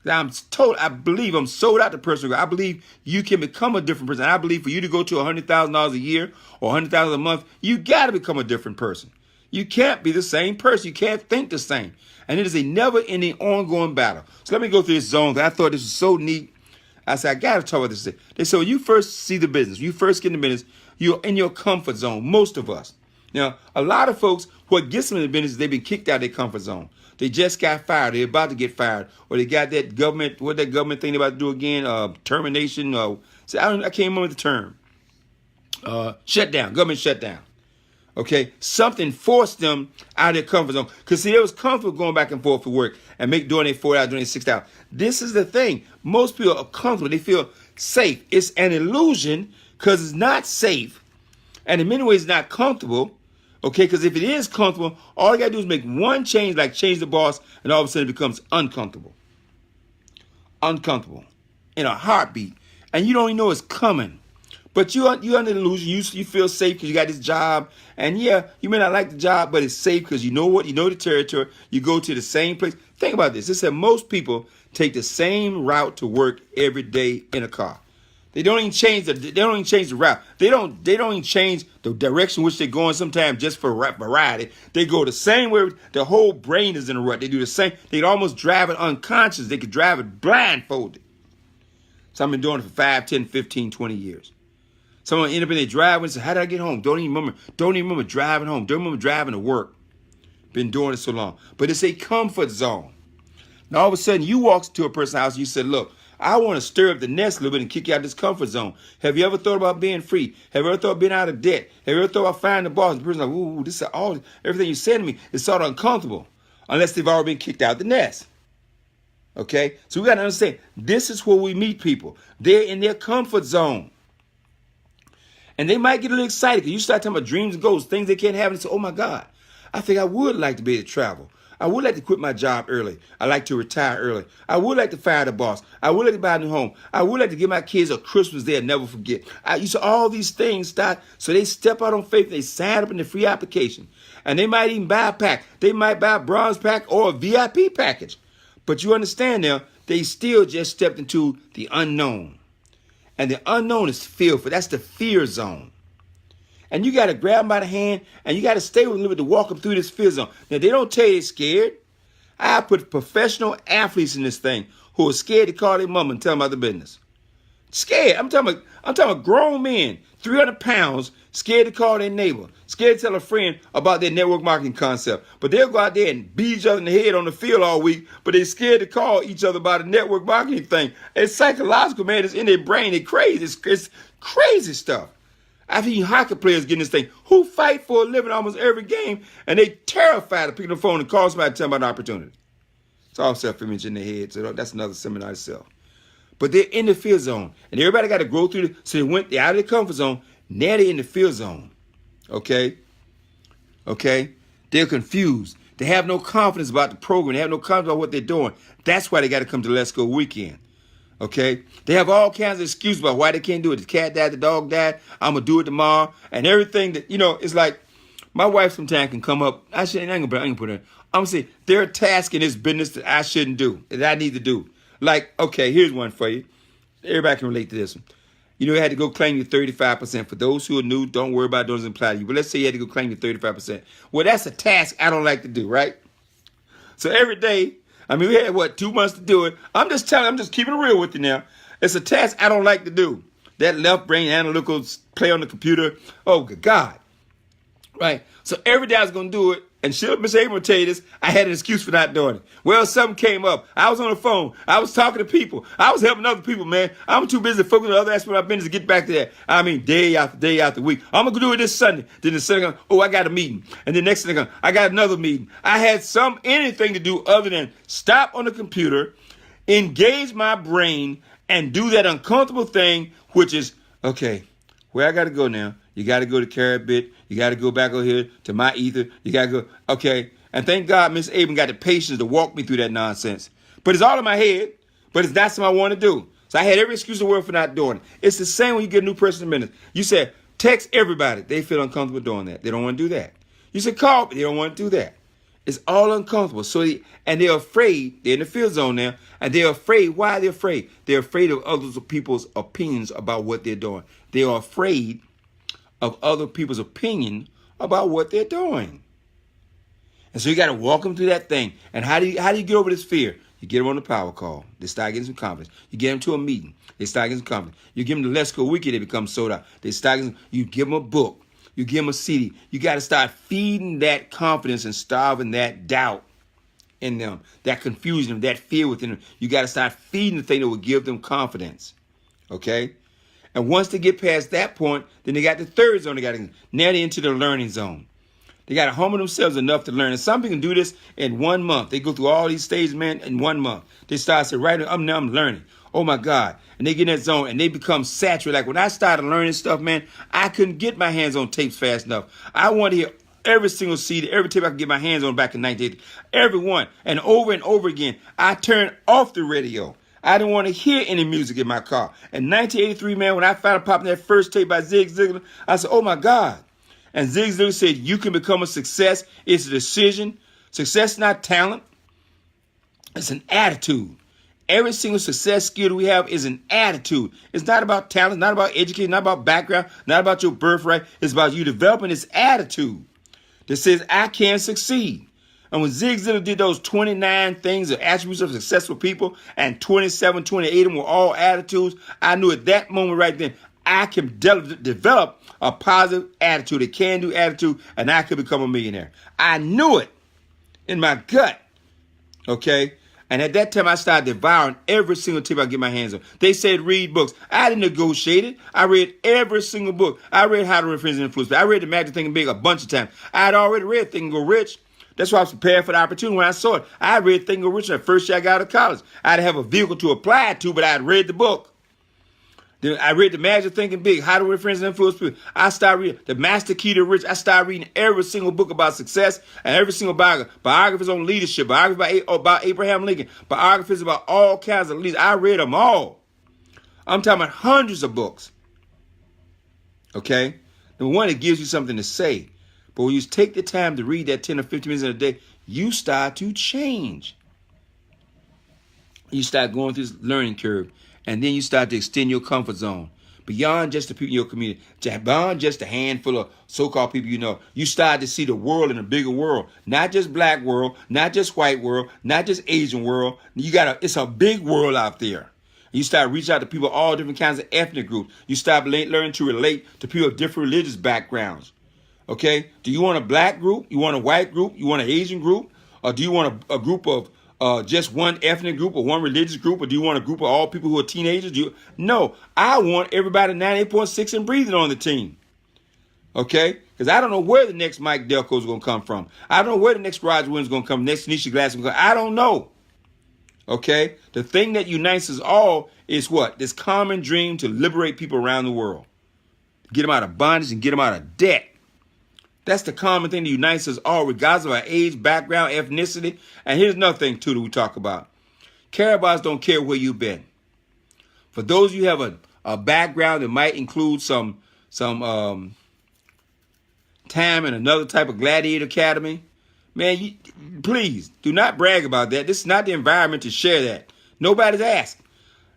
I believe I'm sold out to personal growth. I believe you can become a different person. I believe for you to go to $100,000 a year or $100,000 a month, you got to become a different person. You can't be the same person. You can't think the same. And it is a never-ending, ongoing battle. So let me go through this zone. I thought this was so neat. I said, I got to talk about this. They said, when you first see the business, you first get in the business, you're in your comfort zone, most of us. Now, a lot of folks, what gets them in the business is they've been kicked out of their comfort zone. They just got fired. They're about to get fired. Or they got that government, what that government thing they about to do again, termination. So I can't remember the term. Shutdown, government shutdown. Okay, something forced them out of their comfort zone. Because see, it was comfortable going back and forth for work and doing their 4 hours, doing their 6 hours. This is the thing. Most people are comfortable. They feel safe. It's an illusion because it's not safe. And in many ways, it's not comfortable. Okay, because if it is comfortable, all you got to do is make one change, like change the boss, and all of a sudden it becomes uncomfortable. Uncomfortable. In a heartbeat. And you don't even know it's coming. But you're under the illusion. You feel safe because you got this job. And yeah, you may not like the job, but it's safe because you know what? You know the territory. You go to the same place. Think about this. It said most people take the same route to work every day in a car. They don't even change the route. They don't even change the direction which they're going sometimes just for variety. They go the same way. The whole brain is in a rut. They do the same. They can almost drive it unconscious. They could drive it blindfolded. So I've been doing it for 5, 10, 15, 20 years. Someone end up in their driveway and say, how did I get home? Don't even remember driving home. Don't remember driving to work. Been doing it so long. But it's a comfort zone. Now all of a sudden you walk to a person's house and you said, look, I want to stir up the nest a little bit and kick you out of this comfort zone. Have you ever thought about being free? Have you ever thought of being out of debt? Have you ever thought about finding the boss? The person's like, ooh, this is everything you said to me is sort of uncomfortable. Unless they've already been kicked out of the nest. Okay? So we got to understand, this is where we meet people. They're in their comfort zone. And they might get a little excited because you start talking about dreams and goals, things they can't have, and they say, oh my God, I think I would like to be able to travel. I would like to quit my job early. I like to retire early. I would like to fire the boss. I would like to buy a new home. I would like to give my kids a Christmas they'll never forget. You saw all these things start. So they step out on faith. They sign up in the free application. And they might even buy a pack. They might buy a bronze pack or a VIP package. But you understand now, they still just stepped into the unknown. And the unknown is fearful. That's the fear zone. And you got to grab them by the hand and you got to stay with them a little bit to walk them through this fear zone. Now, they don't tell you they're scared. I put professional athletes in this thing who are scared to call their mama and tell them about the business. Scared. I'm talking about grown men, 300 pounds, scared to call their neighbor, scared to tell a friend about their network marketing concept. But they'll go out there and beat each other in the head on the field all week, but they're scared to call each other about a network marketing thing. It's psychological, man. It's in their brain. It's crazy. It's crazy stuff. I've seen hockey players getting this thing who fight for a living almost every game, and they terrified to pick up the phone and call somebody to tell them about an opportunity. It's all self-image in their head, so that's another seminar itself. But they're in the fear zone, and everybody got to grow through so they're out of the comfort zone. Now they're in the fear zone. Okay? They're confused. They have no confidence about the program. They have no confidence about what they're doing. That's why they got to come to Let's Go Weekend. Okay? They have all kinds of excuses about why they can't do it. The cat died, the dog died, I'm going to do it tomorrow. And everything that, it's like my wife sometimes can come up. I ain't going to put her. I'm going to say there are tasks in this business that I shouldn't do, that I need to do. Like, okay, here's one for you. Everybody can relate to this one. You had to go claim your 35%. For those who are new, don't worry about those apply to you. But let's say you had to go claim your 35%. Well, that's a task I don't like to do, right? So every day, we had, 2 months to do it. I'm just keeping it real with you now. It's a task I don't like to do. That left brain analytical play on the computer. Oh, good God. Right? So every day I was going to do it. And Miss Abrams will tell you this, I had an excuse for not doing it. Well, something came up. I was on the phone. I was talking to people. I was helping other people, man. I'm too busy focusing on other aspects of my business to get back to that. Day after week. I'm going to do it this Sunday. Then the Sunday, I got a meeting. And then next thing, I got another meeting. I had anything to do other than stop on the computer, engage my brain, and do that uncomfortable thing, which is, okay, where I got to go now? You got to go to Karatbars. You got to go back over here to my ether. You got to go. Okay. And thank God Miss Abrams got the patience to walk me through that nonsense. But it's all in my head. But it's not something I want to do. So I had every excuse in the world for not doing it. It's the same when you get a new person in business. You said, text everybody. They feel uncomfortable doing that. They don't want to do that. You said, call, but they don't want to do that. It's all uncomfortable. And they're afraid. They're in the field zone now. And they're afraid. Why are they afraid? They're afraid of other people's opinions about what they're doing. They are afraid of other people's opinion about what they're doing. And so you got to walk them through that thing. And how do you get over this fear? You get them on the power call. They start getting some confidence. You get them to a meeting. They start getting some confidence. You give them the Let's Go Weekend. They become sold out. They start getting, you give them a book. You give them a CD. You got to start feeding that confidence and starving that doubt in them, that confusion, that fear within them. You got to start feeding the thing that will give them confidence. Okay? And once they get past that point, then they got the third zone. Now they're into the learning zone. They got to humble themselves enough to learn. And some people can do this in 1 month. They go through all these stages, man, in 1 month. They start saying, right now I'm learning. Oh, my God. And they get in that zone and they become saturated. Like when I started learning stuff, man, I couldn't get my hands on tapes fast enough. I wanted to hear every single CD, every tape I could get my hands on back in 1980. Every one. And over again, I turned off the radio. I didn't want to hear any music in my car. In 1983, man, when I finally popped in that first tape by Zig Ziglar, I said, oh, my God. And Zig Ziglar said, you can become a success. It's a decision. Success is not talent. It's an attitude. Every single success skill that we have is an attitude. It's not about talent, not about education, not about background, not about your birthright. It's about you developing this attitude that says, I can succeed. And when Zig Ziglar did those 29 things or attributes of successful people and 27, 28 of them were all attitudes, I knew at that moment right then, I can develop a positive attitude, a can-do attitude, and I could become a millionaire. I knew it in my gut, okay? And at that time, I started devouring every single tip I get my hands on. They said read books. I didn't negotiate it. I read every single book. I read How to Influence and Influence. I read The Magic Think and Big a bunch of times. I had already read Think and Go Rich. That's why I was prepared for the opportunity when I saw it. I read Think and Go Rich the first year I got out of college. I didn't have a vehicle to apply it to, but I had read the book. Then I read The Magic Thinking Big, How to Influence and Influence People. I started reading The Master Key to Rich. I started reading every single book about success and every single biography. Biographies on leadership, biographies about Abraham Lincoln, biographies about all kinds of leaders. I read them all. I'm talking about hundreds of books. Okay? The one that gives you something to say. But when you take the time to read that 10 or 15 minutes in a day, you start to change. You start going through this learning curve. And then you start to extend your comfort zone beyond just the people in your community, beyond just a handful of so-called people you know. You start to see the world in a bigger world, not just black world, not just white world, not just Asian world. It's a big world out there. You start reaching out to people of all different kinds of ethnic groups. You start learning to relate to people of different religious backgrounds. Okay? Do you want a black group? You want a white group? You want an Asian group? Or do you want a group of just one ethnic group or one religious group, or do you want a group of all people who are teenagers? No, I want everybody 98.6 and breathing on the team. Okay? Because I don't know where the next Mike Delco is going to come from. I don't know where the next Roger Williams is going to come, next Nisha Glass is going to come. I don't know. Okay? The thing that unites us all is what? This common dream to liberate people around the world. Get them out of bondage and get them out of debt. That's the common thing that unites us all, regardless of our age, background, ethnicity. And here's another thing, too, that we talk about. Karatbars don't care where you've been. For those of you who have a background that might include some time in another type of gladiator academy, man, please do not brag about that. This is not the environment to share that. Nobody's asked.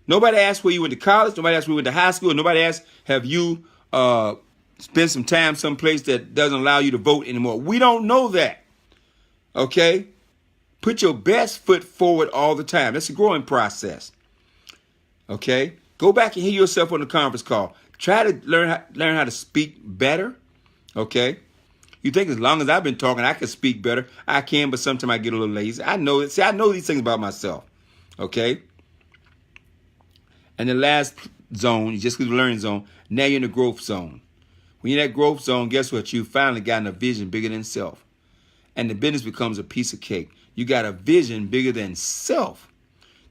Nobody asked where you went to college. Nobody asked where you went to high school. Nobody asked, have you spend some time someplace that doesn't allow you to vote anymore. We don't know that. Okay? Put your best foot forward all the time. That's a growing process. Okay? Go back and hear yourself on the conference call. Try to learn how to speak better. Okay? You think as long as I've been talking, I can speak better. I can, but sometimes I get a little lazy. I know it. See, I know these things about myself. Okay? And the last zone, you just go to the learning zone. Now you're in the growth zone. When you're in that growth zone, guess what? You finally gotten a vision bigger than self. And the business becomes a piece of cake. You got a vision bigger than self.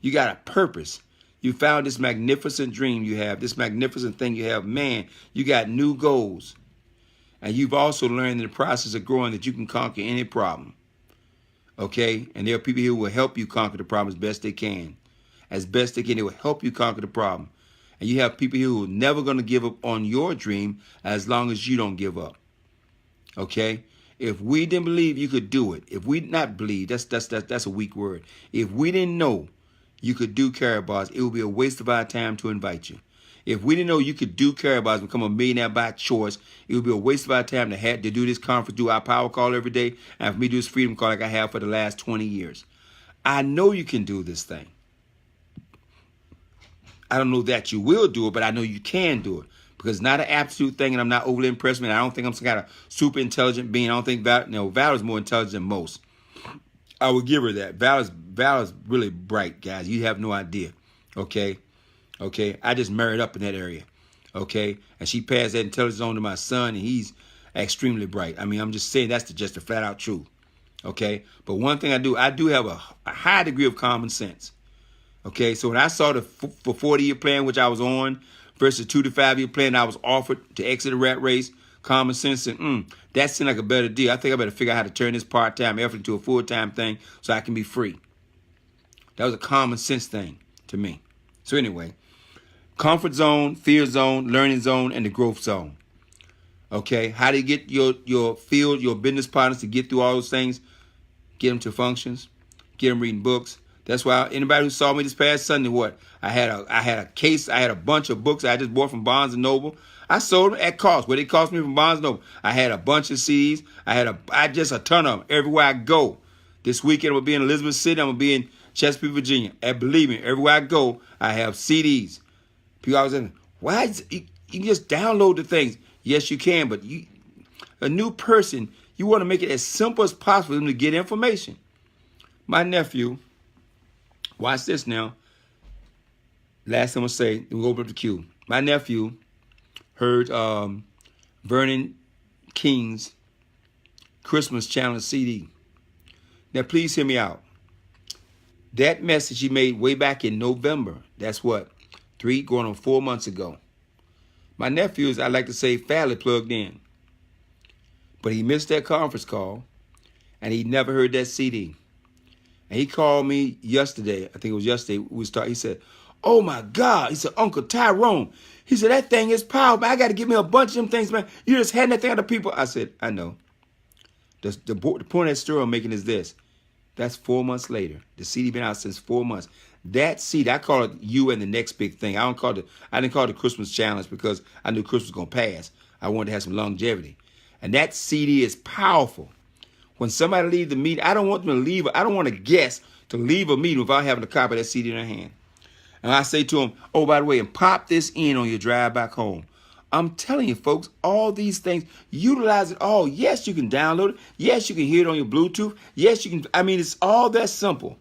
You got a purpose. You found this magnificent dream you have, this magnificent thing you have. Man, you got new goals. And you've also learned in the process of growing that you can conquer any problem. Okay? And there are people here who will help you conquer the problem as best they can. As best they can, they will help you conquer the problem. And you have people here who are never going to give up on your dream as long as you don't give up. Okay? If we didn't believe you could do it, if we did not believe, that's a weak word. If we didn't know you could do Karatbars, it would be a waste of our time to invite you. If we didn't know you could do Karatbars, become a millionaire by choice, it would be a waste of our time to do this conference, do our power call every day, and for me to do this freedom call like I have for the last 20 years. I know you can do this thing. I don't know that you will do it, but I know you can do it because it's not an aptitude thing, and I'm not overly impressed with it. I don't think I'm some kind of super intelligent being. I don't think Valor's more intelligent than most. I would give her that. Valor's really bright, guys. You have no idea. Okay? I just married up in that area. Okay? And she passed that intelligence on to my son, and he's extremely bright. I mean, I'm just saying that's just the flat out truth. Okay? But one thing I do have a high degree of common sense. Okay? So when I saw the for 40-year plan, which I was on, versus 2 to 5 year plan I was offered to exit the rat race, common sense and that seemed like a better deal. I think I better figure out how to turn this part-time effort into a full-time thing so I can be free. That was a common sense thing to me. So anyway, comfort zone, fear zone, learning zone, and the growth zone. Okay, how do you get your field, your business partners to get through all those things? Get them to functions, get them reading books. That's why anybody who saw me this past Sunday, I had a bunch of books I just bought from Barnes and Noble. I sold them at cost. What it cost me from Barnes and Noble. I had a bunch of CDs. I just a ton of them everywhere I go. This weekend I'm gonna be in Elizabeth City. I'm gonna be in Chesapeake, Virginia. And believe me, everywhere I go, I have CDs. People always say, why? You can just download the things. Yes, you can, but a new person, you want to make it as simple as possible for them to get information. My nephew. Watch this now. Last thing I'm going to say, we'll open up the queue. My nephew heard Vernon King's Christmas Challenge CD. Now, please hear me out. That message he made way back in November, that's what, 3 going on 4 months ago. My nephew is, I like to say, fairly plugged in. But he missed that conference call, and he never heard that CD. And he called me yesterday. I think it was yesterday. He said, oh, my God. He said, Uncle Tyrone. He said, that thing is powerful. I got to give me a bunch of them things, man. You just handing that thing out to people. I said, I know. The point of that story I'm making is this. That's 4 months later. The CD been out since 4 months. That CD, I call it you and the next big thing. I didn't call it the Christmas challenge because I knew Christmas was going to pass. I wanted to have some longevity. And that CD is powerful. When somebody leaves the meeting, I don't want them to leave. I don't want a guest to leave a meeting without having a copy of that CD in their hand. And I say to them, oh, by the way, and pop this in on your drive back home. I'm telling you, folks, all these things, utilize it all. Yes, you can download it. Yes, you can hear it on your Bluetooth. Yes, you can. I mean, it's all that simple.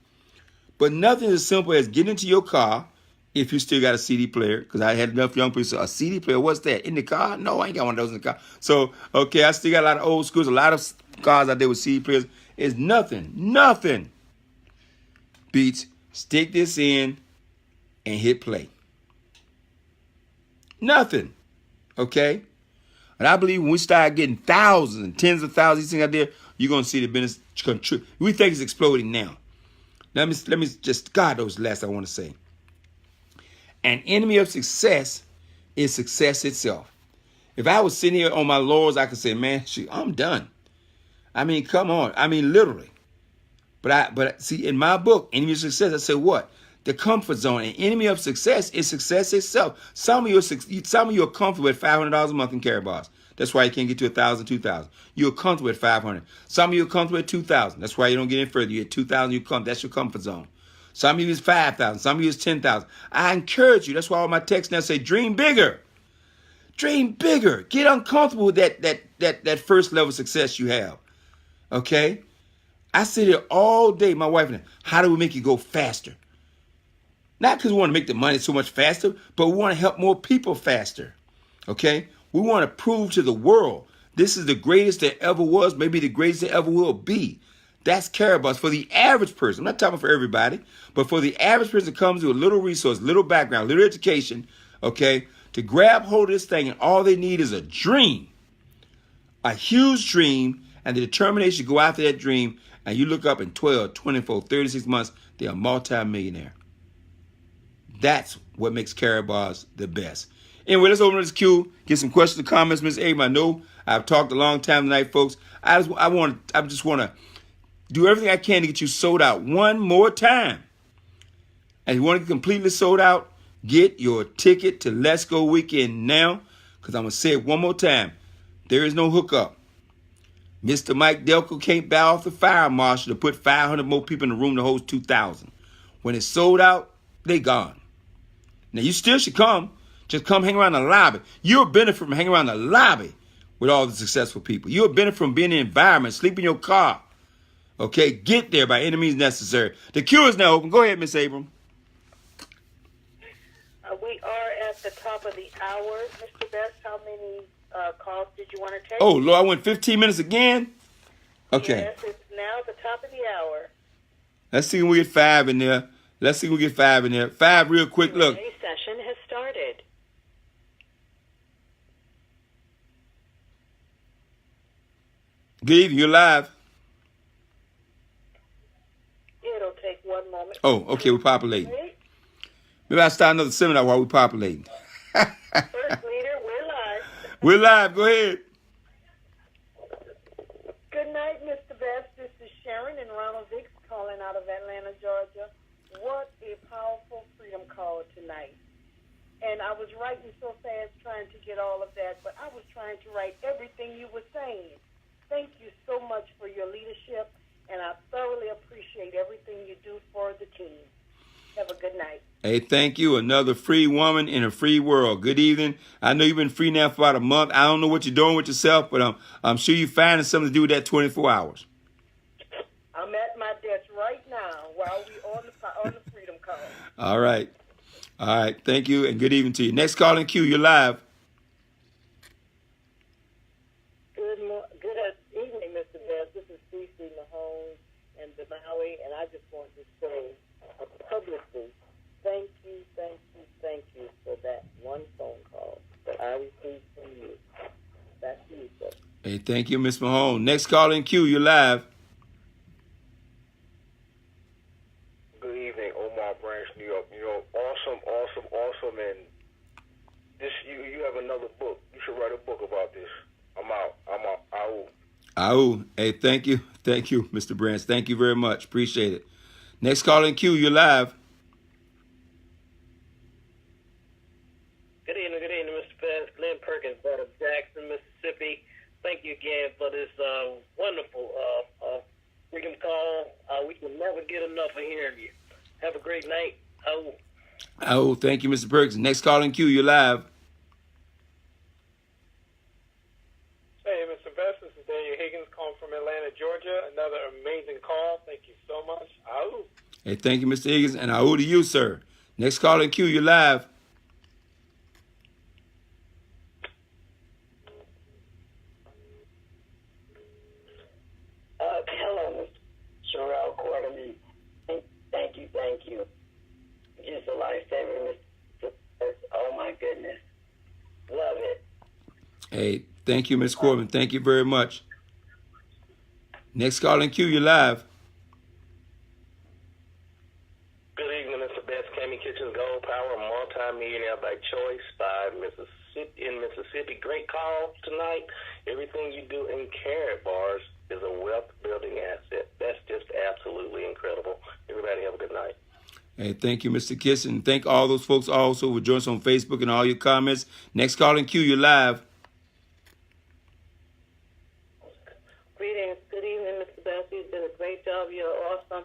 But nothing as simple as getting into your car, if you still got a CD player, because I had enough young people say, a CD player, what's that? In the car? No, I ain't got one of those in the car. So, okay, I still got a lot of old schools, a lot of cars out there with CD players. It's nothing beats stick this in and hit play. Nothing. Okay? And I believe when we start getting thousands and tens of thousands of these things out there, you're going to see the business contribute. We think it's exploding now. Let me just, God knows the last I want to say. An enemy of success is success itself. If I was sitting here on my laurels, I could say, man, shoot, I'm done. I mean, come on. I mean, literally. But see, in my book, Enemy of Success, I say what? The comfort zone. An enemy of success is success itself. Some of you are comfortable at $500 a month in Karatbars. That's why you can't get to 1,000, 2,000. You're comfortable at 500. Some of you are comfortable at 2,000. That's why you don't get any further. You're at 2,000. That's your comfort zone. Some of you is 5,000. Some of you is 10,000. I encourage you. That's why all my texts now say, dream bigger. Dream bigger. Get uncomfortable with that first level of success you have. Okay? I sit here all day, my wife and I, how do we make it go faster? Not because we want to make the money so much faster, but we want to help more people faster. Okay? We want to prove to the world this is the greatest that ever was, maybe the greatest that ever will be. That's Karatbars for the average person. I'm not talking for everybody, but for the average person that comes with a little resource, little background, little education, okay, to grab hold of this thing, and all they need is a dream, a huge dream, and the determination to go after that dream, and you look up in 12, 24, 36 months, they're a multi-millionaire. That's what makes Karatbars the best. Anyway, let's open this queue, get some questions and comments. Ms. Abrams, I know I've talked a long time tonight, folks. I just want to do everything I can to get you sold out one more time. And if you want to get completely sold out, get your ticket to Let's Go Weekend now, because I'm going to say it one more time. There is no hookup. Mr. Mike Delco can't bow off the fire marshal to put 500 more people in the room to host 2,000. When it's sold out, they gone. Now, you still should come. Just come hang around the lobby. You'll benefit from hanging around the lobby with all the successful people. You'll benefit from being in the environment, sleep in your car. Okay, get there by any means necessary. The queue is now open. Go ahead, Miss Abram. We are at the top of the hour. Mr. Best, how many calls did you want to take? Oh, Lord, I went 15 minutes again? Okay. Yes, it's now the top of the hour. Let's see when we get 5 in there. Let's see when we get 5 in there. 5 real quick. Look. Today's session has started. Good evening. You're live. It'll take 1 moment. Oh, okay. We're populating. Wait. Maybe I'll start another seminar while we're populating. First leader, we're live. We're live. Go ahead. Good night, Mr. Best. This is Sharon and Ronald Vicks calling out of Atlanta, Georgia. What a powerful freedom call tonight. And I was writing so fast trying to get all of that, but I was trying to write everything you were saying. Thank you so much for your leadership, and I thoroughly appreciate everything you do for the team. Have a good night. Hey, thank you. Another free woman in a free world. Good evening. I know you've been free now for about a month. I don't know what you're doing with yourself, but I'm sure you're finding something to do with that 24 hours. I'm at my desk right now while we're on the freedom call. All right. All right. Thank you, and good evening to you. Next call in queue. You're live. Good evening, Mr. Best. This is C.C. Mahone and the Maui, and I just want to say publicly, thank you for that one phone call that I received from you. Back to you, sir. Hey, thank you, Miss Mahone. Next call in queue. You're live. Good evening, Omar Branch, New York. You know, awesome, and this you have another book. You should write a book about this. I'm out. Ow. Hey, thank you, Mr. Branch. Thank you very much. Appreciate it. Next call in queue. You're live. Good evening, Mr. Best. Glenn Perkins out of Jackson, Mississippi. Thank you again for this wonderful freedom call. We can never get enough of hearing you. Have a great night. Oh, thank you, Mr. Perkins. Next call in queue. You're live. Hey, Mr. Best, this is Daniel Higgins calling from Atlanta, Georgia. Another amazing call. Thank you so much. Ow. Hey, thank you, Mr. Higgins, and ow to you, sir. Next call in queue. You're live. Hello, Mr. Sherelle Quarterman. Thank you. Just a lifesaver, Mr. Oh, my goodness. Love it. Hey, thank you, Ms. Corbin. Thank you very much. Next call in queue. You're live. Good evening, Mr. Best. Cammy Kitchens Gold Power, multi-millionaire by choice by Mississippi. Great call tonight. Everything you do in Karatbars is a wealth-building asset. That's just absolutely incredible. Everybody have a good night. Hey, thank you, Mr. Kiss, and thank all those folks also for joining us on Facebook and all your comments. Next call in queue. You're live. Greetings. Good evening, Mr. Best. You did a great job. You're awesome.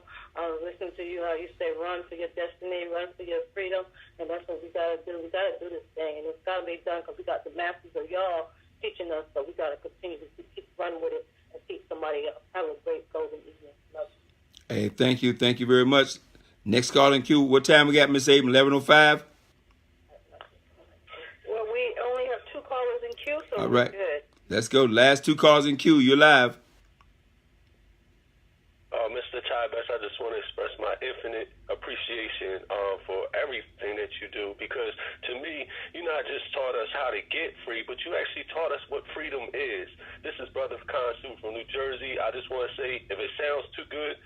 Listen to you, how you say run for your destiny, run for your freedom, and that's what we got to do. We got to do this thing, and it's got to be done because we got the masters of y'all teaching us, so we got to continue to keep running with it and teach somebody else. Have a great golden evening. Love you. Hey, thank you. Thank you very much. Next call in queue. What time we got, Miss Aben? 11:05? Well, we only have 2 callers in queue, so All we're right. good. Let's go. Last 2 calls in queue. You're live. Mr. Ty Best, I just want to express my infinite appreciation for everything that you do, because to me, you not just taught us how to get free, but you actually taught us what freedom is. This is Brother Consu from New Jersey. I just want to say, if it sounds too good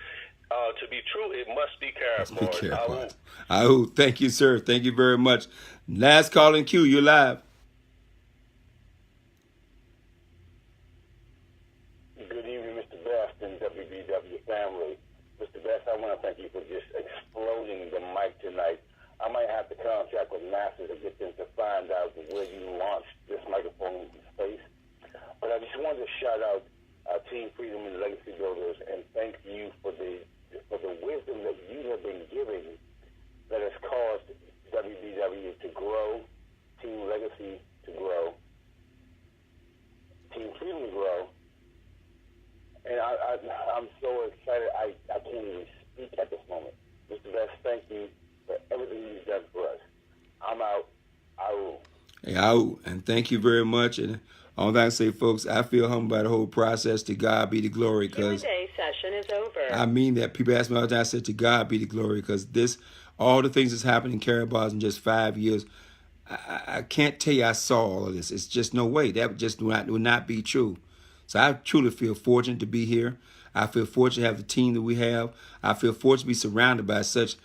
to be true, it must be Karatbars. Oh, thank you, sir. Thank you very much. Last call in queue. You're live. Good evening, Mr. Best and WBW family. Mr. Best, I want to thank you for just exploding the mic tonight. I might have to contact with NASA to get them to find out where you launched this microphone space. But I just wanted to shout out Team Freedom and Legacy Builders and thank you for the wisdom that you have been giving that has caused WBW to grow, Team Yeah, and thank you very much. And all that I say, folks, I feel humbled by the whole process. To God be the glory, because Q&A session is over. I mean that. People ask me all the time. I said, to God be the glory, because all the things that's happened in Karatbars in just 5 years, I can't tell you I saw all of this. It's just no way. That just would not be true. So I truly feel fortunate to be here. I feel fortunate to have the team that we have. I feel fortunate to be surrounded by such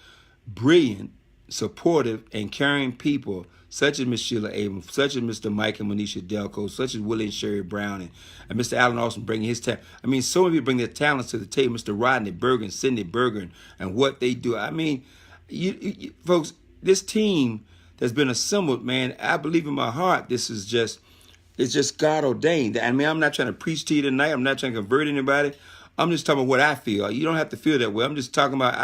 brilliant, supportive, and caring people, such as Miss Sheila Abrams, such as Mr. Mike and Monisha Delco, such as Willie and Sherry Brown, and Mr. Allen Austin bringing his talent. I mean, so many people bring their talents to the table. Mr. Rodney Bergen, Sidney Bergen, and what they do. I mean, you folks, this team that's been assembled, man, I believe in my heart this is just, it's just God ordained. I mean, I'm not trying to preach to you tonight. I'm not trying to convert anybody. I'm just talking about what I feel. You don't have to feel that way. I'm just talking about,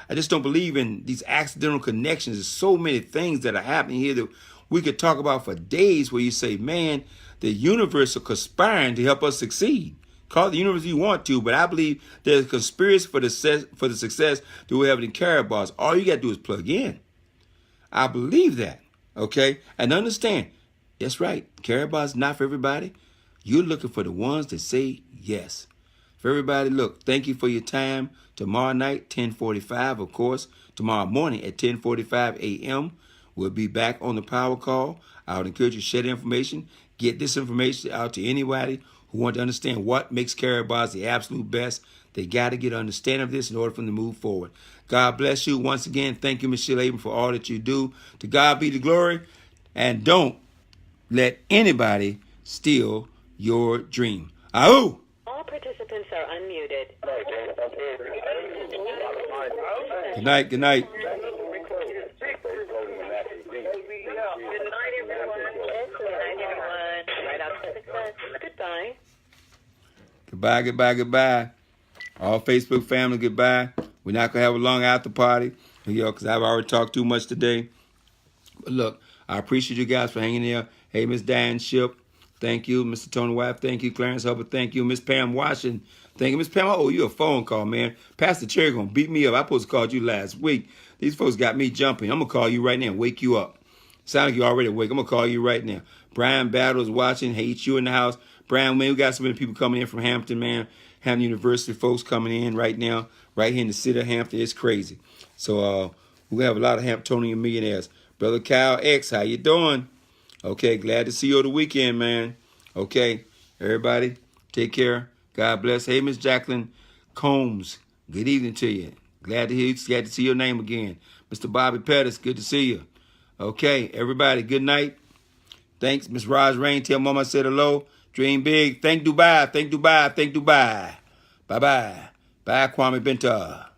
I just don't believe in these accidental connections. There's so many things that are happening here that we could talk about for days, where you say, man, the universe is conspiring to help us succeed. Call it the universe you want to, but I believe there's a conspiracy for the success that we have in Karatbars. All you got to do is plug in. I believe that, okay? And understand, that's right, Karatbars is not for everybody. You're looking for the ones that say yes. For everybody, look, thank you for your time. Tomorrow night, 10:45, of course. Tomorrow morning at 10:45 a.m., we'll be back on the power call. I would encourage you to share the information. Get this information out to anybody who wants to understand what makes Karatbars the absolute best. They got to get an understanding of this in order for them to move forward. God bless you. Once again, thank you, Michelle Abrams, for all that you do. To God be the glory. And don't let anybody steal your dream. Ahoo! All participants are unmuted. Good night. Good night. Good night, everyone. Right out to success. Goodbye. Goodbye, goodbye, goodbye. All Facebook family, goodbye. We're not going to have a long after party, because I've already talked too much today. But look, I appreciate you guys for hanging there. Hey, Miss Diane Ship, thank you. Mr. Tony White, thank you. Clarence Hubbard, thank you. Miss Pam Washington, thank you. Miss Pam, I owe you a phone call, man. Pastor Cherry going to beat me up. I supposed to call you last week. These folks got me jumping. I'm going to call you right now and wake you up. Sound like you already awake. I'm going to call you right now. Brian Battle is watching. Hate you in the house. Brian, man, we got so many people coming in from Hampton, man. Hampton University folks coming in right now, right here in the city of Hampton. It's crazy. So we have a lot of Hamptonian millionaires. Brother Kyle X, how you doing? Okay, glad to see you over the weekend, man. Okay, everybody, take care. God bless. Hey, Miss Jacqueline Combs, good evening to you. Glad to hear you. Glad to see your name again. Mr. Bobby Pettis, good to see you. Okay, everybody, good night. Thanks, Miss Raj Rain. Tell Mama I said hello. Dream big. Thank Dubai. Thank Dubai. Thank Dubai. Bye-bye. Bye, Kwame Benta.